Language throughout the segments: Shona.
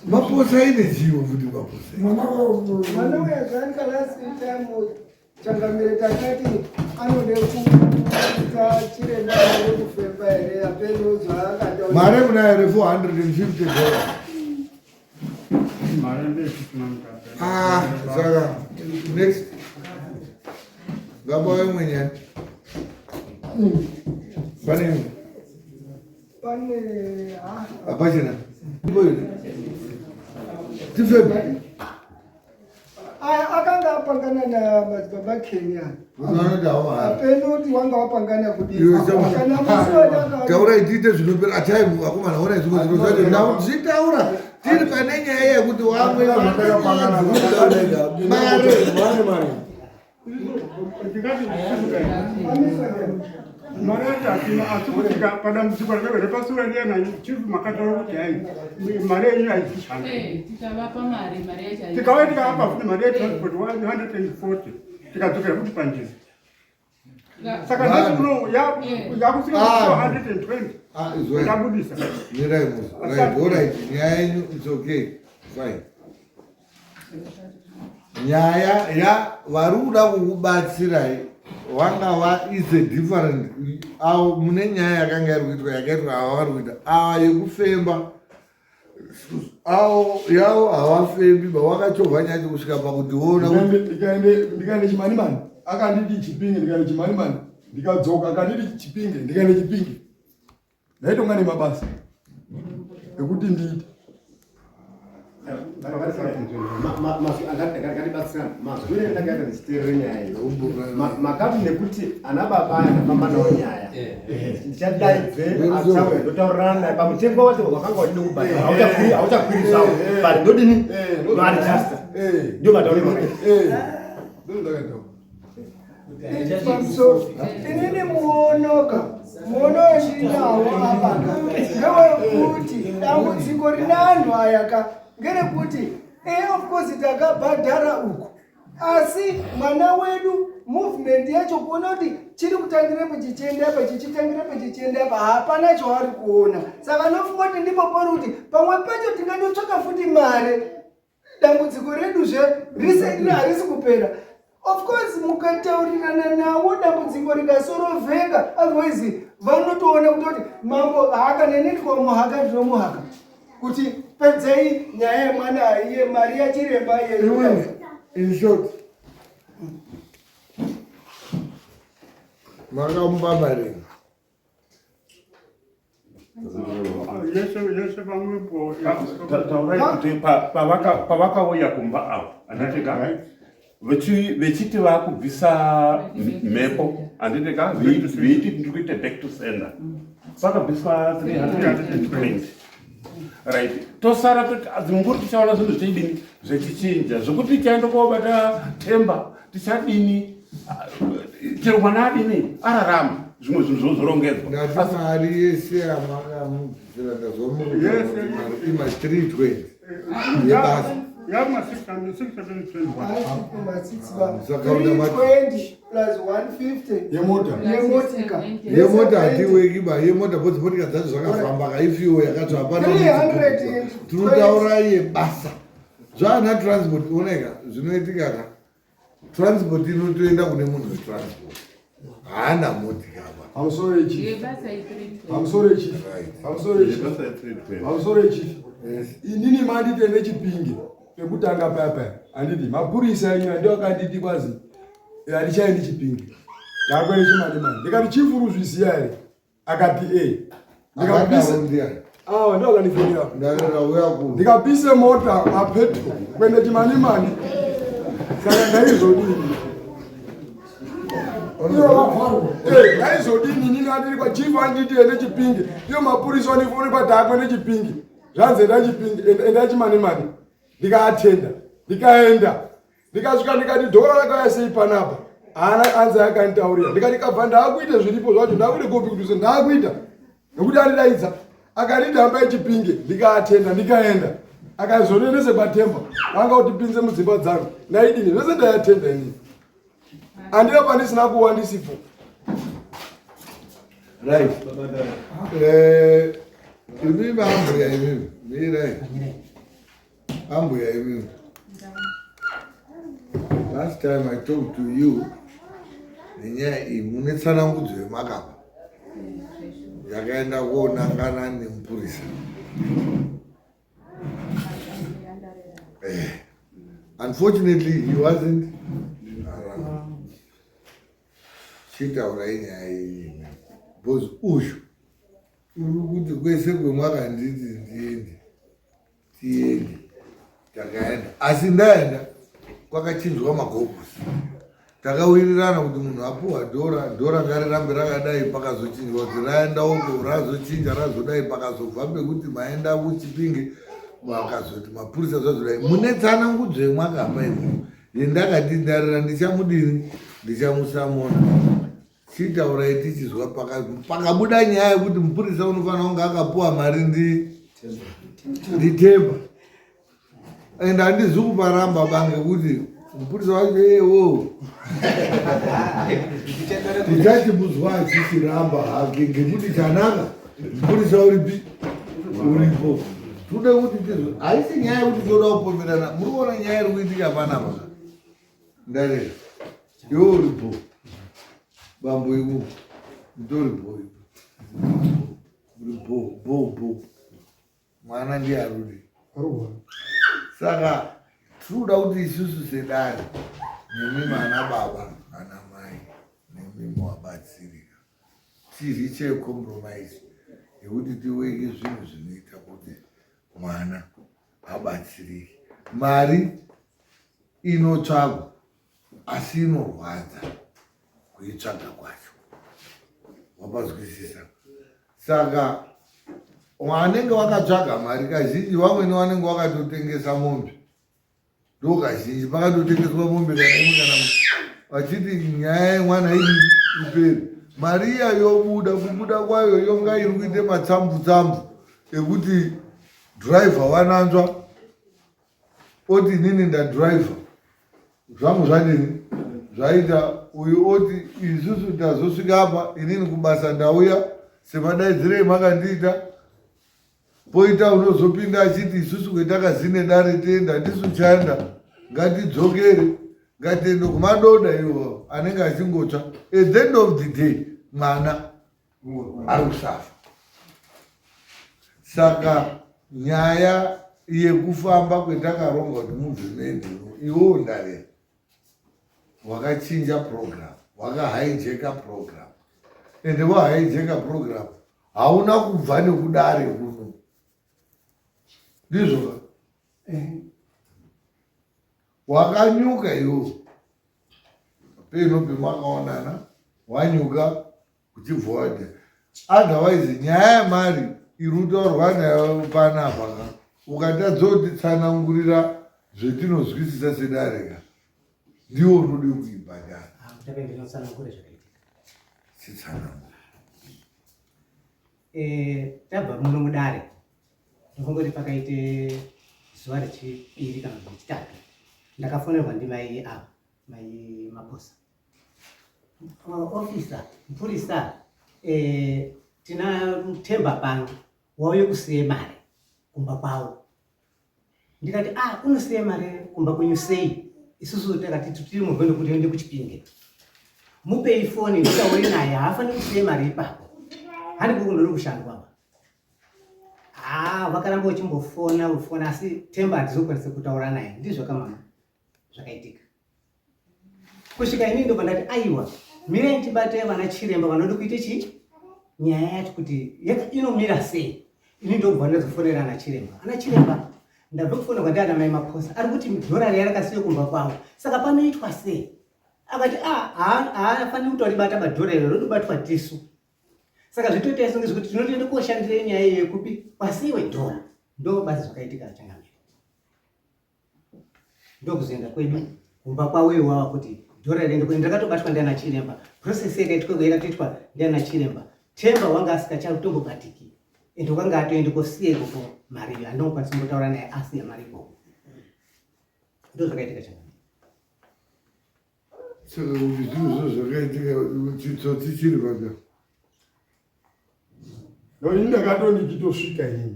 maposa ine jiwo kuti maposa mwana uyazvanika last time changamire takati anode kuita chiremba kufemba here apeno zvaakataura mare munayo $450 saka next ngaba wewe mwenyani pane apachina tifebe akanga apangana na madzibaba Kenya apenoti wanga wapangana taura itiite zvinopera ataimu akomana ona izvimwe zvino zvacho ndau zvitaura tiri pane nyaya yekuti wamwe mare Marata atukutika pada mziko lake repasura ndia na chief makatauro kuti hai mare yenyu haisishanda tikavapa mare yacho tikaweka hapa futi mare ya transport 140 tikadzokera kuti panjisi saka ndati uno yakusika 420 ndabudisa right nyaya yenyu it's okay fine nyaya ya vari kuda kukubatsirai wanga is a different au mune nyaya yakanga iri kuitwa yakaitwa havari kuita ava yekufemba au yavo havafembi bavakachovha nyacho kusvika pakudiona ndikaende chimanimani akanditi chipinge ndikaende chimanimani ndikadzoka akanditi chipinge ndikaende chipinge ndaitonga nemabasa ekuti ndiite makapi nekuti ana baba anafamba nawo nyaya ndichadaidze atsawe ndotaurana naye pamutengo wacho wakanga wachida kubhadhara hauchakwirisawo but ndodini noadjasta ndio matauri inini muonoka muono wechinawo apa ngewekuti dambudziko rina anhu aya ngerekuti of course takabhadhara uku asi mwana wedu movement yacho kuona kuti chiri kutangirepo chichienda apa chichitangirepo chichienda apa hapana chavari kuona saka nofunga kuti ndipo pari kuti pamwe pacho tingandotsvaka futi mare dambudziko reduzve rise harisi kupera. Of course mukataurirana nawo dambudziko rikasorovheka otherwise vanotoona kuti mambo haakanenetwa muhaka ndinomuhaka kuti pedzai nyaya yemwana iye mari yachiremba yewe. In short makamubambarenga yeshe pamwepo taurai kuti pavakauya kumba avo andateka vechiti vakubvisa mhepo anditeka veiti ndikuite back to sender vakabviswa 320 right tosara kuti adzimburi tichaona zvinhu zvichaidini zvechichinja zvokuti tichaenda kobata temba tichadini chero mwana adini ararama zvimwe zvinhu zvozorongedzwa ngati mari yese amakamudzira ndazomuma 320 yebasa yama 621 yemota hatiwekiba yemota bodzipotika dzacho zvakafamba kaifiwo yakati hapana tinotaura yebasa zvaana transport oneka zvinoitika ka transport inotoenda kune munhu wetransport haana motikaba pamusoro echifi inini manditende chipinge pekutanga papa anditi mapurisa enyu ndio akanditi kwazi hatichaendi chipinge ndakwene chimanimani ndikati chifuruzvisiya here akati ndo akandifonera ndikapise mota mapetro kwende chimanimani saka ndaizodini ndaizodini nini andiri kwa chifu anditi ende chipinge iyo mapurisa anifoni kwati akwende chipinge zvanzi enda chipinge enda chimanimani ndikaatenda ndikaenda ndikasvika ndikati dhora rakauya sei panapa haana anza yakanditaurira ndikati kabva ndaakuita zviripo zvacho ndaakuita kopi kuti ndaakuita nekuti andidaidza akanditi hambai chipinge ndikaatenda ndikaenda akazonenese patemba vanga kuti pinze mudzimba dzangu ndaidini zvese ndayatenda inini andina pandisina kuwa ndisipo right Imimi ambuya imimi. Mirai. Ambuya imimi. Last time I talked to you, nenyaya iyi munetsanangudzo yemakapa yakaenda koonangana nemupurisa. Unfortunately, he wasn't around. Chitaurai nyaya iyi because uyu uri kuti kwese kwemwakanditi tiende takaenda, asi ndaenda kwakachinjwa magogosi. Takawirirana kuti munhu apuwa dhora ngarirambe rakadai, pakazochinjwa kuti raenda uko razochinja razodai, pakazobva pekuti maenda kuChipinge vakazoti mapurisa zvazodai. Mune tsanangudzo yemwakapa imo yendakati ndarira ndichamudini, ndichamusamona. Chitaurai tichizwa pakabuda nyaya yekuti mupurisa unofanira kunge akapuwa mari ndiTemba. And handizi kuparamba bange kuti mupurisa wacho yewo tichachimuzwa achichiramba hake ngekuti chanaka mupurisa uripi uripo. Tode kuti tizwe haisi nyaya yekuti toda kupomerana. Muri kuona nyaya iri kuitika panapa ndarera iwo uripo bambo iwo ndoripo uripo mwana ndiye arudi. Saka tinoda kuti isusu sedare nemimi ana baba ana mai nemimi wabatsirika tiriche compromise yekuti tiweke zvinhu zvinoita kuti mwana abatsirike. Mari inotsvagwa asi inorwadza kuitsvaga kwacho, wapazwisisa. Saka wanenge wakatsvaga mari kazhinji vamweni vanenge wakatotengesa mombe, ndo kazhinji pakatotengeswa mombe kana imwe kana vachiti nyaya yemwana iperi. Mari iya yobuda, kubuda kwayo yonga iri kuite matsambu ekuti driver wananzva oti inini ndadriver zvangu zvadini zvaita uyu oti isusu tazosvika apa inini kubasa ndauya semadaidzire makandiita. Poita unozopinda achiti isusu kwetakazine dare tenda ndisu chanda ngatidzokere ngatiende kumadoda iwo anenge achingotsva. At the end of the day mwana ari kusafa. Saka nyaya yekufamba kwetakaronga kuti muvhimende iwo ndarera wakachinja program, wakahaijeka program, ende wahaijeka program hauna kubva nekudare kuno ndizvo wakanyuka iwo peno pemakaonana wanyuka uchibva. Otherwise nyaya yemari iri kutaurwa nayo panapa ukatadzotitsanangurira zvetinozwisisa sedareka ndiwo unode kuibhadhara. Chitsanangura tabva muno mudare ndongoti pakaite zuva rechipiri kana kuti chitatu ndakafonerwa ndimai ava mai maposa ofisa mupurisa tina Temba pano wauye kusiye mari kumba kwavo. Ndikati unosiye mari kumba kwenyu sei? Isusu takati tiri murwendo kuti ende kuChipinge, mupei foni nditaure naye, haafaniri kusiye mari ipapo, hani kukundori kushandwa. Vakaramba vachimbofona asi Temba hatizokwanisa kutaura naye. Ndizvo kamama zvakaitika. Kusvika inini ndobva ndati aiwa mirai tibate vana chiremba vanode kuite chii nyaya yacho kuti inomira sei. Ini ndobva ndazofonera ana chiremba ndabva kufonera ndiana mai maposa ari kuti dhora yarakasiye kumba kwavo, saka panoitwa sei? Akati haafaniri kutoribata badhora iro rodobatwa tisu. Saka zvitoita isu ngezvekuti tinotoende koshandire nyaya yekupi kwasiwe dhora. Ndo basi zvakaitika changamire. Ndokuzoenda kwedu kumba kwawo iwawa kuti dhora riende kwedu. Ndakatobatwa ndiana chiremba, process yakatoitwa ndiana chiremba. Temba wanga asingachatombobatiki, ende wanga atoende kosiye ikoko mari andokwanisa kumbotaura naye asiya mari ikoko. Ndo zvakaitika changamire. Saka kuti zvinhu zvakaitika chitsotsi chiri paka Ndoini ndakatoni chitosvika ini.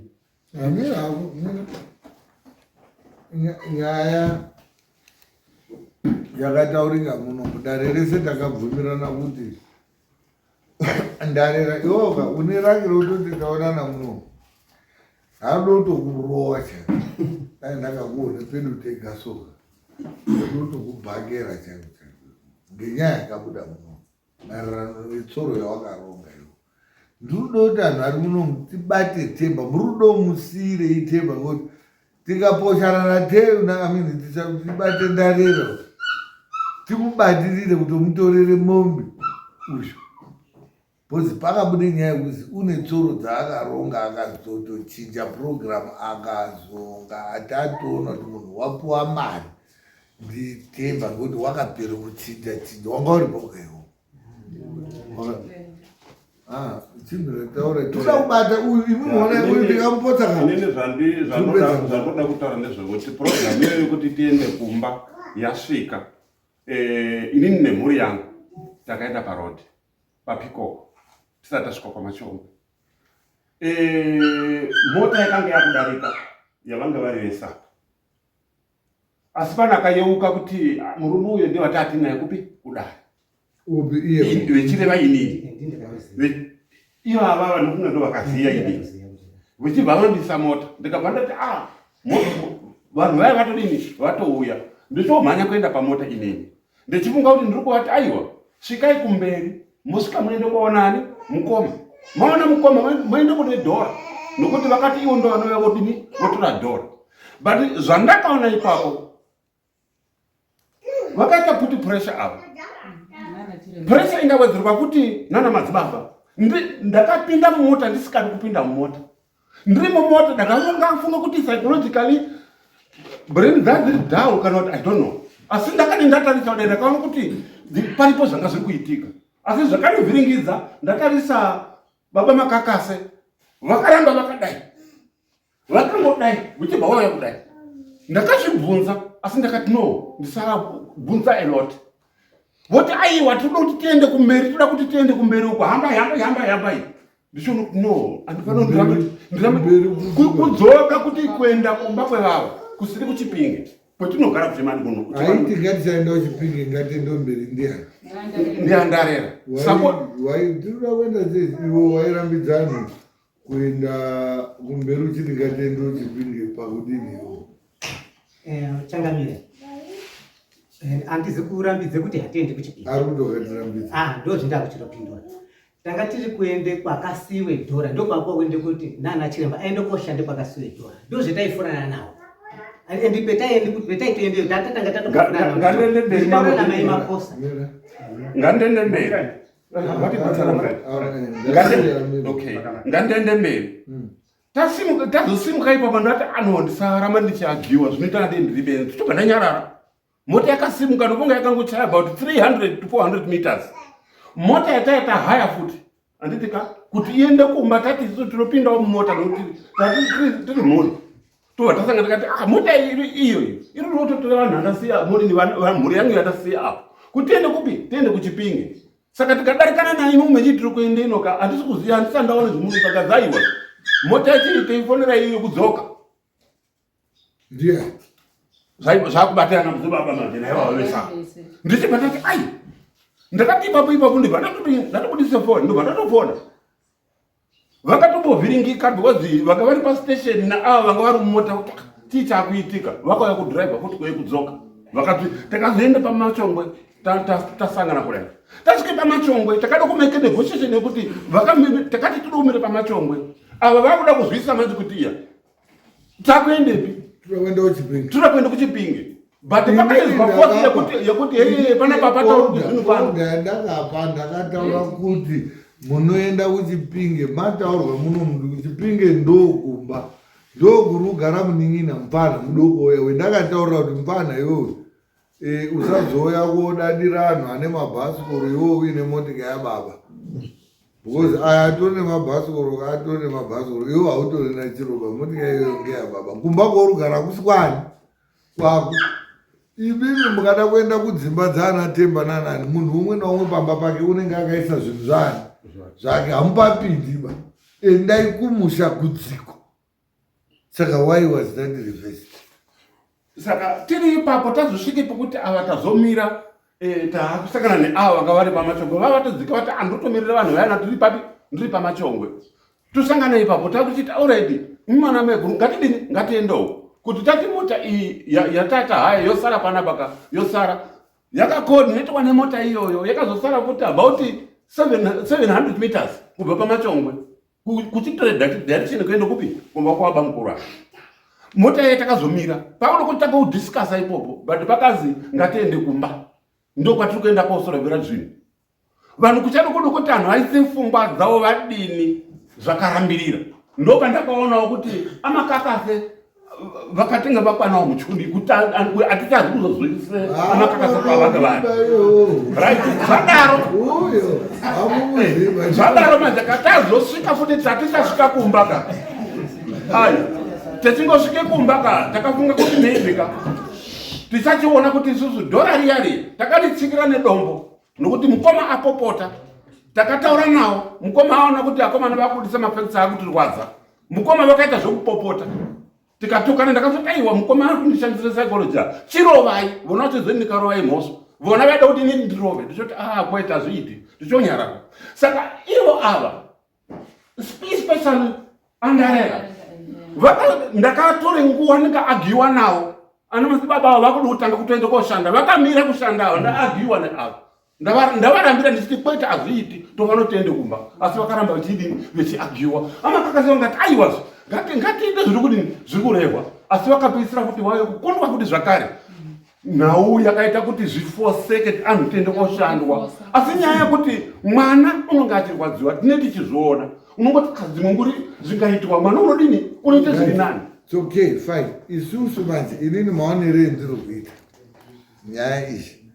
Amira nyaya yakataurika muno mudare rese takabvumirana kuti ndarera iwoka une rake rototi taonana muno hadotokurova chaivo dai ndakakuone pedu tegasoka dotokubhakera chaivo chaivo ngenyaya yakabuda muno maererano netsoro yawakaronga iwo. Ndirudo kuti anhu ari muno tibate Themba, murudo musiyirei Themba ngoti tikaposhanana tibate Ndarera timubatirire kuti mutorere mombe uzvo bhozi pakabude nyaya yekuti une tsoro dzaakaronga akazotochinja purogiramu akazonga atatoona kuti munhu wapuwa mari ndiThemba ngekuti wakapera kuchinja wanga uri paukaiwo toda kubata uyu imuona uyu ndikamupotsa inini zvandoda kutaura nezvekuti purogiramu iyoyo kuti tiende kumba yasvika. Inini nemhuri yangu takaenda parodi papikoko tisati tasvika kwaMachongwe. Mota yakanga yakudarika yavanga vari vesapa, asi pana akayeuka kuti murume uyo ndiye watati naye kupi kudai vechireva inini ivo ava vanokuna ndo vakaziya inini vechibva vandisa mota ndikabva ndati vanhu vaya vatodini vatouya ndichomhanya kuenda pamota inini ndichifunga kuti ndiri kuvati aiwa svikai kumberi musvika muende kuonani mukoma maona mukoma muende kune dhora nokuti vakati ivo ndo vanouya vodini votora dhora but zvandakaona ipapo vakaita puti pressure avo pressure ingawedzerwa kuti nana madzibaba ndakapinda mumota ndisikadi kupinda mumota ndiri mumota ndakangafunga kuti psychologically brain that is down kana kuti I don't know asi ndakati ndatarisa kuti ndakaona kuti paripo zvanga zviri kuitika asi zvakanivhiringidza ndatarisa baba Makakase vakaramba vakadai vakangodai vichibva vauya kudai ndakazvibvunza asi ndakati no ndisakabvunza a lot voti aiwa toda kuti tiende kumberi toda kuti tiende kumberi uko hamba ndichono kuti no andifanira kudzoka kuti kuenda kumba kwevavo kusiri kuChipinge kwetinogara kuchemani kuno aiti ngatisaenda kuChipinge ngatiende mberi ndiandarera waitira kuenda iwo wairambidzana kuenda kumberi uchiti ngatiende kuChipinge pakudini iwo Changamire andizi kurambidze kuti hatiendi kuChipinge ari kutokatirambidza ndo zvindakuchitopindura tanga tiri kuende kwakasiwe dhora ndokwakuwa kuende kuti nana chiremba aende koshande kwakasiwe dhora ndo zvetaifunana nawo ende petaitoendeyo tatanga tatofunana mai maposa ngandende mberi ngandende mberi tazosimuka ipapo ndati ndisaramba ndichiagiwa zvinoita ngati ndiribenzi tobva ndanyarara mota yakasimuka ndokunga yakangochaya about 300 to 400 meters mota yataita haya futi anditika kuti iende kumba tati isu tinopindawo mumota nokuti tiri mhuri tobva tasanga tikati mota iyoyo iri rototora vanhu andasiya mhuri yangu yatasiya apo kuti tiende kupi tiende kuChipinge saka tikadarikana naye mumwe chiti tiri kuende inoka handisi kuziva handisandaona zvimunhu pakadzaiwa mota yachiri teifonera iyoyo kudzoka ndiye zvakubatirana muzibaba majena ivavo vesaka ndichibva ndati ndakati ipapo ndibva ndatobudise foni ndobva ndatofona vakatombovhiringika because vanga vari pastation naava vanga vari mumota kuti tii chakuitika vakauya kudhiraivha futi kwei kudzoka vakati takazoenda paMachongwe tasangana kudai tasvike paMachongwe takada kumeke negotiation yekuti takati tidomire paMachongwe ava vakuda kuzwisa manzi kuti iya takuendepi tinoda kuenda kuChipinge but pakaizwa fosi yekuti pana ndakapa ndakataura kuti munoenda kuChipinge mataurwa muno munhu kuChipinge ndokumba ndokuri kugara munin'ina mupana mudoko wewe ndakataura kuti mupana iwoyo usazouya kodadira anhu ane mabhasikoro iwo uine motika yababa because aya atori nemabhasikoro atori nemabhasikoro iwo hautori nachiroba motika iyoyo ngeyababa kumba kworugara kusikwani kwako imimi mukada kuenda kudzimba dzaana Themba nanani munhu umwe naumwe pamba pake unenge akaisa zvinhu zvake hamupapindiba endai kumusha kudziko. Saka why was that reversed? Saka tiri ipapo tazosvikepo kuti ava tazomira takusangana neavo vanga vari pamachongwe vavatodzika vati andotomirira vanhu vayana tiri papi ndiri pamachongwe tosangana ipapo takuchiti already mumana meguru ngatidini ngatiendewo kuti tati mota iyi yatata haya yosara panapa yosara yakacoordinatwa nemota iyoyo yakazosara kuti about 700 meters kubva pamachongwe kuchitore direction kuenda kupi kumba kwaba mukuru mota yatakazomira pakuda kuti takaudiscussa ipopo but pakazi ngatiende kumba ndo kwatiri kuenda kosorevera zvinhu vanhu kuchada kuda kuti anhu aise pfungwa dzavo vadini zvakarambirira ndo pandakaonawo kuti amakakase vakatenga vakwanawo muchundi kuti hatichazi kuzozvise amakakase kwavanga vanhu zvadaro majaka tazosvika futi tatichasvika kumbaka ai techingosvike kumbaka takafunga kuti neibvika tisachiona kuti isusu dhora riyari takaritsikira nedombo nokuti mukoma apopota takataura nawo mukoma aona kuti akomana vakudisa mafekisi akutirwadza mukoma vakaita zvokupopota tikatukana ndakazotaiwa mukoma ari kundishandisira psychology chirovai vona kuti ndikarovai mhosva vona vaida kuti nini ndirove ndichoti kwaita zviiti ndichonyarara saka ivo ava especially andarera ndakatore nguva ndikaagiwa nawo ana madzibaba avo vakuda kutanga kutoenda koshanda vakamira kushanda avo ndaagiwa neavo ndavarambira ndichiti kwete hazviiti tofanira tiende kumba asi vakaramba vachidini vechiagiwa amakakasiwa ngati aiwazvo ngatiite zviri kudini zviri kurehwa asi vakapisira kuti waive kukundwa kuti zvakare nhau yakaita kuti zvifoseke anhu tiende koshandwa asi nyaya yekuti mwana unonge achirwadziwa tine tichizviona unongoti kadzimunguri zvingaitwa mwana unodini unoite zviri nani. It's okay, fine. Isusu manje inini maonere endiri kuita nyaya izvi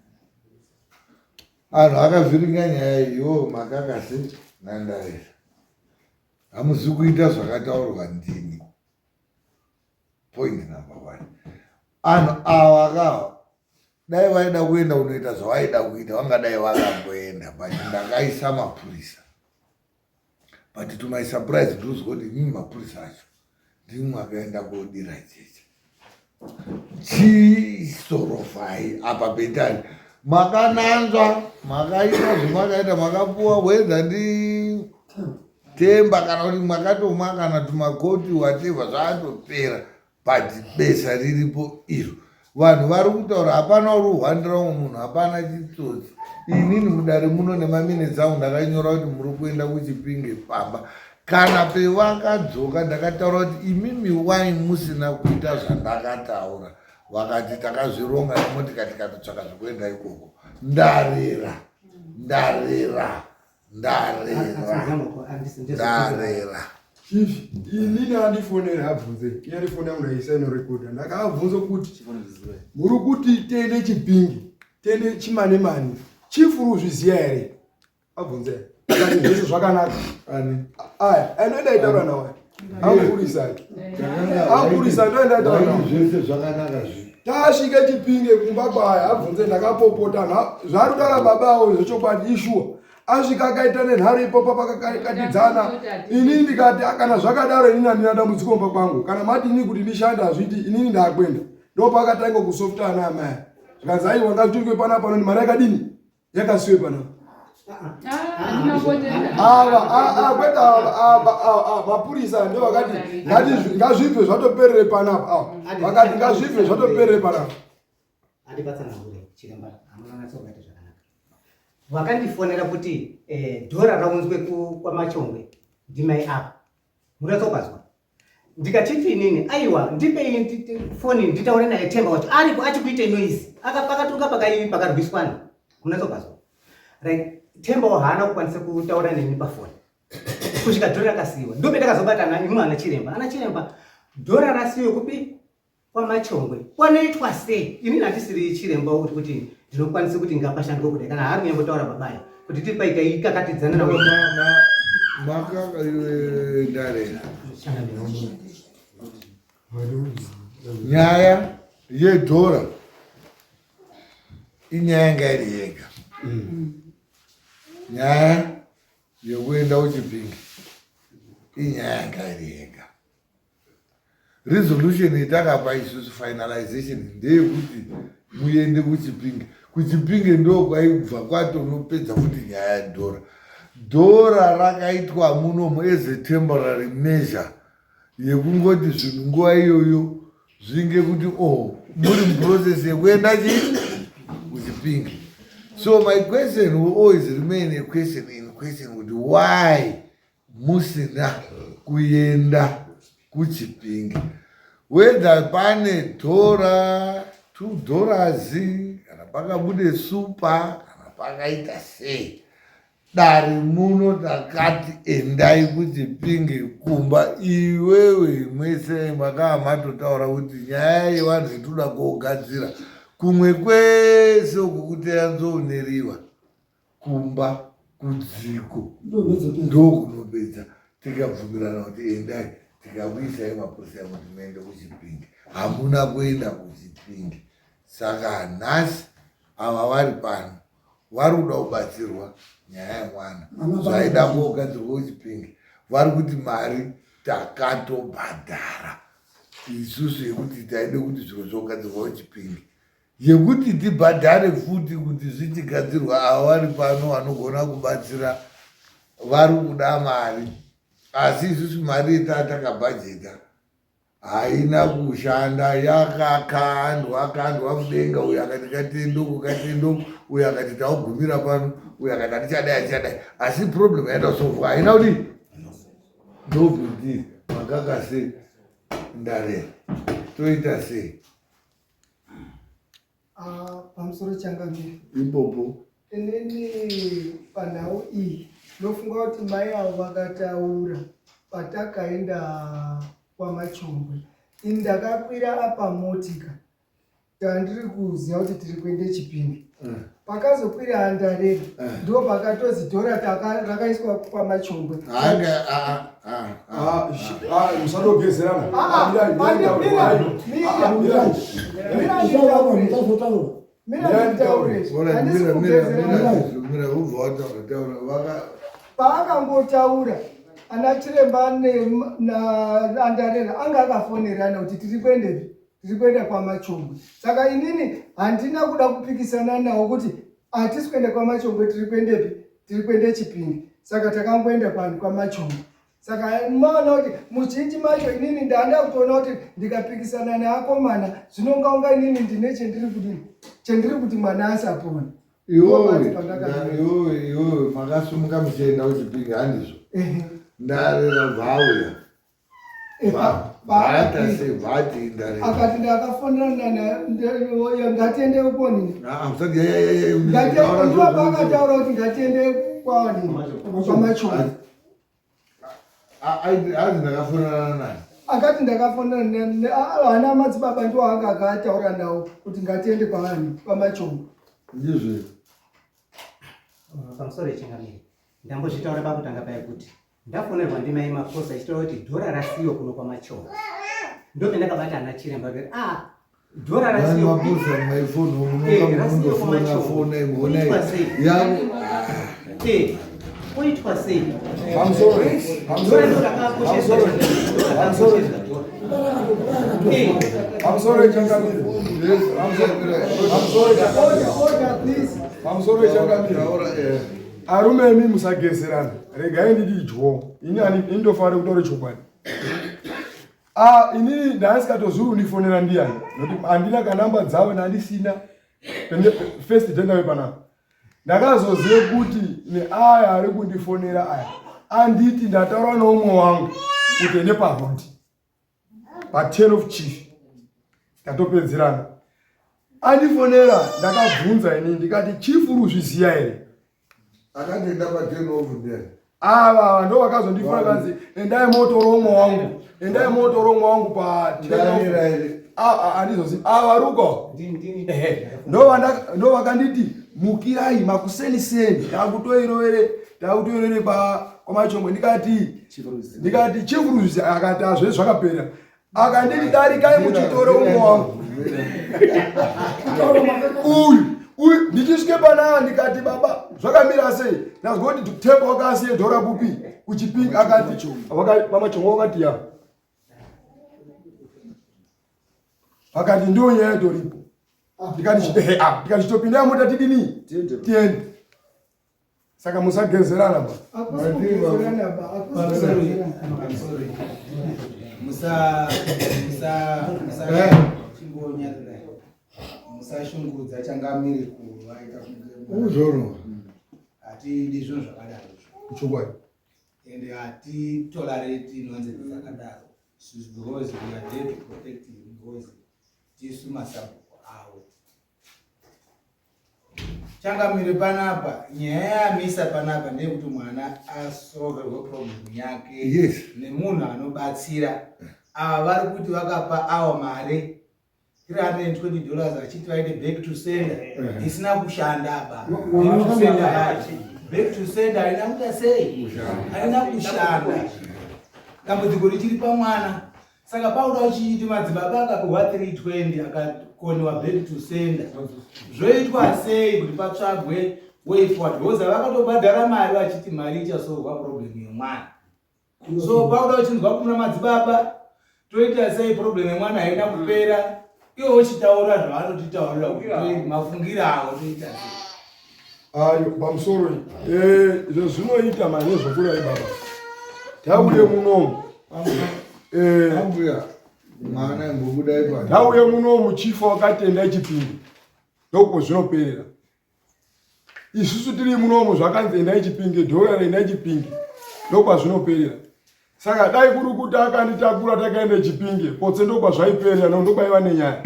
anhu akavhiringa nyaya iyo makakasi nandarira hamuzi kuita zvakataurwa ndini. Point number 1, anhu ava kava dai vaida kuenda unoita zvawaida kuita vangadai vakangoenda but ndakaisa mapurisa but to my surprise ndozwa kuti nyinyi mapurisa acho ndimwe akaenda kodira icheche chisorofai apa betani makananzwa makaita zvamakaita makapuwa wedza ndi temba kana kuti makatomwa kana tumakoti whatever zvatopera but besa riripo iro vanhu vari kutaura hapana uri kuhwandira umwe munhu hapana chitsotsi inini mudare muno nemaminitsi angu ndakanyora kuti muri kuenda kuchipinge pamba kana pevakadzoka ndakataura kuti imimi wai musina kuita zvandakataura vakati takazvironga nemotikati tikatotsvaka zvekuenda ikoko ndarira inini andifonera habvunze iyandifonera unaisaino rekoda ndakaabvunza kuti muri kuti tiende chipingi tiende chimane-mane chifuru zviziya here abvunze akati zvese zvakanaka aya anoendaitaura nawa akurisa ndoendaitaura nawa zvese zvakanaka zvi tasvike chipinge kumba kwaya abvunze ndakapopota zvari kutaura baba avo zvechokwadi ishuwa asvika akaita nenhare ipopa pakakatidzana inini ndikati kana zvakadaro inini handina dambudziko kumba kwangu kana mati inini kuti ndishanda hazviti inini ndakwenda ndo pakatanga kusoftana amaya zvikanzi aiwa ngazviturikwe panapa panoni mari yakadini yakasiwe panapa mapurisa ndo vakati ngazvibve zvatoperere panapa vakati ngazvibve zvatoperere panapa vakandifonera kuti dhora raunzwe kwamachongwe ndimai apa muratsokazwa ndikatiti inini aiwa ndipei foni nditaure naye Temba wacho aripo achikuite noise pakaturuka pakarwiswana munatsokazwa right. Temba haana kukwanisa kutaura neni pafoni kusvika dhora rakasiyiwa ndopetakazobatana imwe ana chiremba dhora rasiyiwe kupi kwamachongwe kwanoitwa sei inini handisiri chiremba kuti ndinokwanisa kuti ngapashandwa kudai kana hari kunyambotaura babaya kuti tipaita ikakatidzana nawo ndarera nyaya yedhora inyaya yanga iri yega nyaya yekuenda kuchipingi inyaya yanga iri yega. Resolution itakapa isusu finalization ndeyekuti muende kuChipinge. KuChipinge ndo kwaibva kwatonopedza kuti nyaya yadhora. Dhora rakaitwa munomu as a temporary measure yekungoti zvinhu nguva iyoyo zvinge kuti muri muprocess yekuenda kuChipinge. So my question will always remain a question in question with why musina kuenda kuChipinge. Whether pane dhora $2 kana pakabude supa kana pakaita sei. Dari muno takati endai kuChipinge kumba iwewe mwese makaa matotaura kuti nyaya yevanhu itoda kogadzira kumwe kwese uku kuti yanzooneriwa kumba kudziko ndo kunopedza tikabvumirana kuti endai tikauyisai mapurisa kuti muende kuChipinge. Hamuna kuenda kuChipinge. Saka nhasi ava vari pano vari kuda kubatsirwa nyaya yemwana zvaida kogadzirwa kuChipinge. Vari kuti mari takatobhadhara isusu yekuti taide kuti zviro zvogadzirwa kuChipinge, yekuti tibhadhare futi kuti zvichigadzirwa. Ava vari pano vanogona kubatsira vari kuda mari, asi isusu mari yatatakabhajeta haina kushanda. Yakakandwa mudenga. Uyu akati katendoko, uyu akati taugumira pano, uyu akati hatichadai. Asi problem yatasovwa haina kuti ndobviti makaka sei ndarera toita sei pamusoro changamiri ipopo. inini panhau iyi ndofunga kuti mai avo vakataura patakaenda kwaMachongwe. Ini ndakakwira apa motika tandiri kuziva kuti tiri kuende Chipinge. Pakazokwira Handarera ndo pakatozi dhora rakaiswa kwaMachongwe. Musadogezerana. Paakangotaura ana chiremba naAndarera anga akafonerana kuti tiri kuendepi, tiri kuenda kwaMachongwe. Saka inini handina kuda kupikisana nawo kuti hatisi kuenda kwaMachongwe, tiri kuendepi, tiri kuende Chipinge. Saka takangoenda kwaMachongwe. Saka maona kuti muzhinji macho inini ndanda kutoona kuti ndikapikisana neakomana zvinonga unga inini ndine chendiri kuti mwana asapona. Iwe makasumuka muchienda kuChipinge handizvo. Ndarera bvauya vati ndarera akati ndakafonana ngatiende ukonini pakataura kuti ngatiende kwaMachongwe. Azi ndakafonana naye akati ndakafonana hana madzibaba ndo anga akataura nawo kuti ngatiende kwaMachongwe. ndizvo pamusoro yechingamiri ndambozvitaura pakutanga paya kuti ndafonerwa ndimai Maposa achitaura kuti dhora rasiyo kuno kwaMachongwe. Ndopendakabata ana chiremba kuti dhora rasiyo Maposa maifoni unofona imuona yangu oitwa sei arume imi musagezerana, regai ndididyo. Ini ndofare kutaura chokwadi. Inini ndasikatozuru unifonera ndiani nokuti handina kanamba dzavo nandisina first tender panapa. Ndakazozive kuti neaya ari kundifonera aya anditi ndataura noumwe wangu kuti ende parodi pa10 of chief tatopedzerana. Andifonera ndakabvunza inini ndikati chief uruzviziya here? akatenda pa10 of ndere ava ndo vakazondifona kanzi endai motoro umwe wangu, endai motoro umwe wangu pa10 andizoziva ava ruko ndo vakanditi mukirai makuseniseni takutoerere kwaMachongwe. Ndikati chifuruzi akati azve zvakapera. Akanditi darikai muchitoro umwe wangu uyu ndichisvike panaa ndikati baba zvakamira sei ndazoti Themba wakasiye dhora kupi kuchipingi akati pamachongo wakati ya akati ndio nyaya toripo ndikachitopinda mota tidini tiende saka musagezerana ba musashungudza changamiri kuvaita uzvoro hatidi zvinhu zvakadaro chokwadi ende hatitolereti nonsense dzakadaro because we are there to protect him because tisu masabhuku avo changamiri panapa nyaya yamisa panapa ndeyekuti mwana asolverwe problem yake nemunhu anobatsira ava vari kuti vakapa awa mare $320 achiti vaite back to sender isina kushanda ba back to sender haina kuita sei haina kushanda dambudziko richiri pamwana saka pauda uchiti madzibaba akapiwa 320 akakoniwa back to sender zvoitwa sei kuti patsvagwe way forward because vakatobhadhara mari vachiti mari ichasolva problem yemwana so pauda uchinzwa kuna madzibaba toita sei problem yemwana haina kupera iwo uchitaura zvavanotitaurira kuti mafungiro avo toita sei ayo pamusoro izvo zvinoita mari nezvokurai baba tauye munomu ambuya mwana mbubuda ipa tauye munomu chifa wakatenda chipingi ndokupo zvinoperera isusu tiri munomu zvakanzi endai chipingi dhora rendai chipingi ndokwa zvinoperera saka dai kuri kuti akanditakura takaenda chipingi potse ndokwa zvaiperera ndokwaiva nenyaya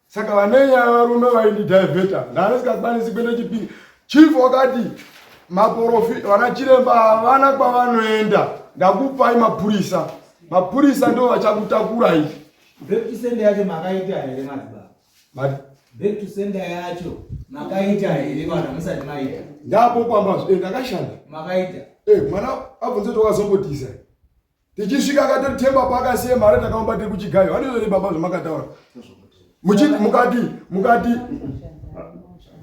saka vane nyaya varume vaindidhaivheta ndanisingakwanisi kuenda chipingi chifu wakati maporofi vana chiremba havana kwavanoenda ndakupai mapurisa ndo vachakutakurai back to sender yacho makaita here madzibaba back to sender yacho makaita here vanhu musati maita ndapo kwamba ndakashanda makaita mwana abvunze tokazombotisa tichisvika akati Themba pakasiye mari takaomba tiri kuchigayo handizvori baba zvamakataura mukati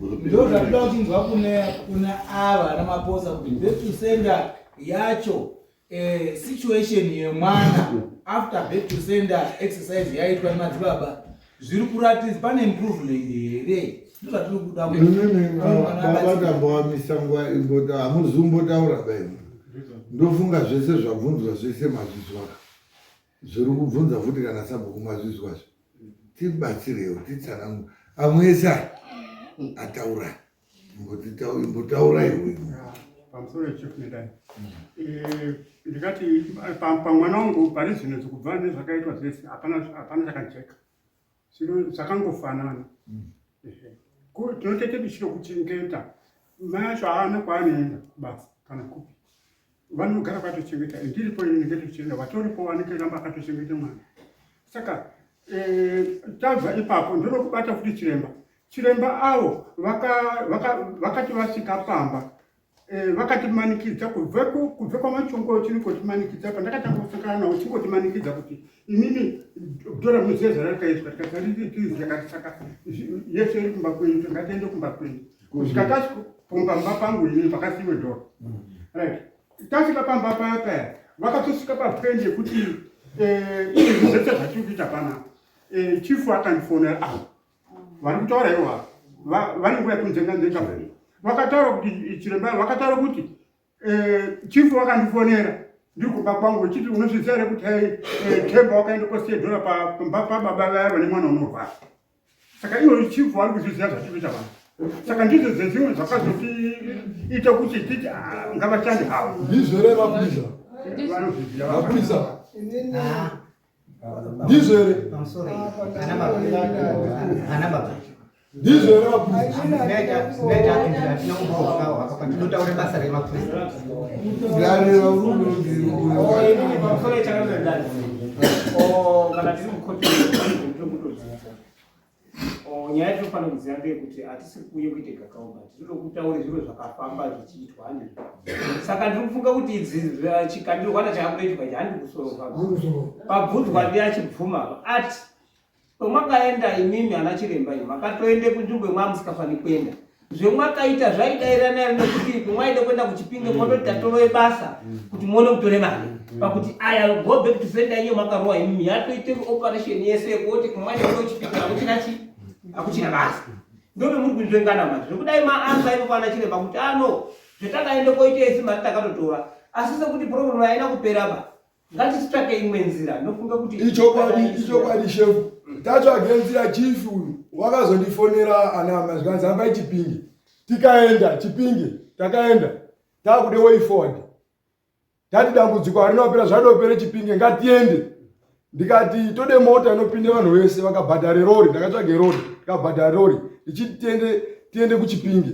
ndo zvatoda kuchinzwa kuna ava ana maposa kuti back to sender yacho situation yemwana after back to sender exercise yaitwa nemadzibaba zviri kuratidza pane improvement here ndozvatiri kuda kutabavamisa nguva imbota hamuzumbotaura bai ndofunga zvese zvabvunzwa zvese mazvizwaka zviri kubvunza futi kana sabhuku mazvizwazvo tibatsirewo titsanangu amwesa ataura imbotaurai iwe pamusoro echifundani ndikati pamwana wangu pari zvinhu zvokubva nezvakaitwa zvese hapana chakajeka zviro zvakangofanana tinotete tichiro kuchengeta mai acho haana kwaanoenda kubasa kana kupi vanogara kwatochengeta ndiripo inenge tichienda vatoripo vanenge ramba akatochengeta mwana saka tabva ipapo ndinokubata futi chiremba avo vakati vasvika pamba vakatimanikidza kubve kwamachongo chinikotimanikidza pandakatangosangana nawo chingotimanikidza kuti imini dhora muzeza rakaitwa tikatiziakati saka yese iri kumba kwenyu tingatiende kumba kwenyu kusvika tasvika pamba pangu ini pakasiiwe dhora right tasvika pamba paya vakatosvika papende yekuti izvi zvese zvatiri kuita panapa chifu akandifonera vari kutaura ivo vanenguva yekunzenganzenga vakataura kuti chiremba vakataura kuti chifu vakandifonera ndiri kumba kwangu chiti unozviziva here kuti Themba wakaenda kosiye dhora pababa vaya vane mwana unorwara saka ivo chifu vari kuzviziva zvatiri kuita vanhu saka ndizvo zvezvimwe zvakazotiita kuti titi ngavashande havo ndizvere mapurisa ndizvere ndizvere ndinotaure basa remapurisa kana tiri mukoti nyaya tinofanira kuziva ndeyekuti hatisi kuuye kuite kakaoma tiri kutaura zviro zvakafamba zvichiitwa handi saka ndiri kufunga kuti idzi chikandirwana chaakunoitwa ichi handi kusorova pabvunzwa ndi achibvuma ati Pamakaenda imimi ana chiremba imi makatoende kunzvimbo yemwamusikafaniri kuenda. Zvemwakaita zvaidairana nekuti mwaide kuenda kuchipinge mwototi tatoroe basa kuti muone kutore mari. Pakuti aya go back to sender iyo makarowa imimi yatoite operation yese yekuti kumwanya kuchipinge akuchina basa. Ndobe muri kunzvengana manje. Zvekudai maanza ipo pana chiremba kuti ano zvetakaende koite isi mari takatotora. Asi sekuti problem haina kupera ba. Ngatitsvake imwe nzira. Nofunga kuti ichokwadi shefu. Tatsvage nzira chief uyu wakazondifonera ana mazvanzi amba ichipinge. Tikaenda chipinge, takaenda. Takude way forward. Tati dambudziko rinopera zvadopere chipinge ngatiende. Ndikati tode mota inopinde vanhu vese vakabhadhare rori, ndakatsvage rori, tikabhadhare rori. Tiende kuchipinge.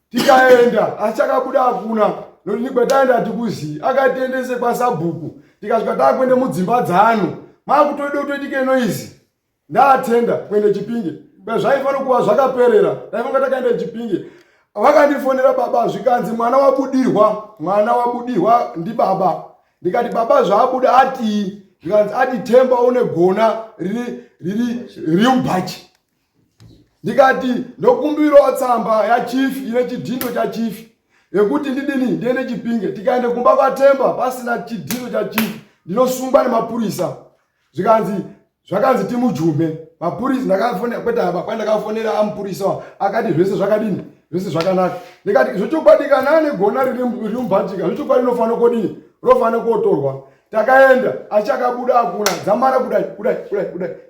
Tikaenda achakabuda hakuna. Nokuti kwataenda tikuzivi akatiendese kwaSabhuku. Tikasvika takwende mudzimba dzanu. Makutode kutoitike noizi. Ndatenda kuende chipinge. Zvaifana kuva zvakaperera. Taifanga takaenda chipinge. Vakandifonera baba zvikanzi mwana wabudirwa ndi baba. Ndikati baba zvabuda ati zvikanzi ati Temba une gona riri mubhachi. Ndikati ndokumbirawo tsamba ya chief ine chidhindo cha chief. Yekuti ndidini ndiende chipinge. Tikaende kumba kwaTemba pasina chidhindo cha chief. Ndinosungwa nemapurisa. Zvakanzi timujume. Mapurisa ndakafonera kweta baba ndakafonera amupurisa akati zvese zvakadini zvese zvakanaka. Ndikati zvochokwadikana negona riri mubhatika zvochokwadi rinofanira kodini rofanira kotorwa. Takaenda achakabuda hakuna dzamara kudai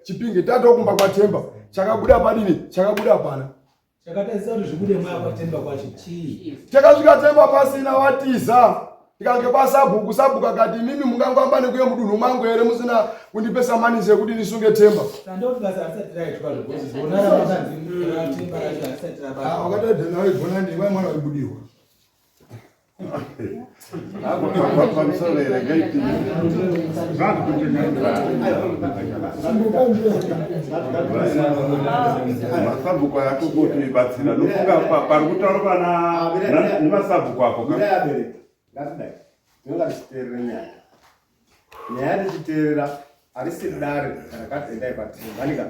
chipinge tatokumba kwaTemba chakabuda padini chakabuda pana. Chakataisa kuti zvibude mwa kwaTemba kwacho chii. Takasvika Temba pasina watiza. Tikange kwaSabhuku Sabhuku akati mimi mungangwamba nekuye mudunhu mangu here musina kundipesa mani zekuti ndisunge Temba. Ndoti basa asati raitwa zvokuti zvonara makanzi Temba racho asati rabasa. Wakatodhena waigona ndiwe mwana waibudirwa. Masabhuku ayatokuti ibatsira nofunga pari kutaurwa nemasabhuku ako ngatidai tinonga tichiteerera nyaya tichiteerera harisi dare rakatendai patinganika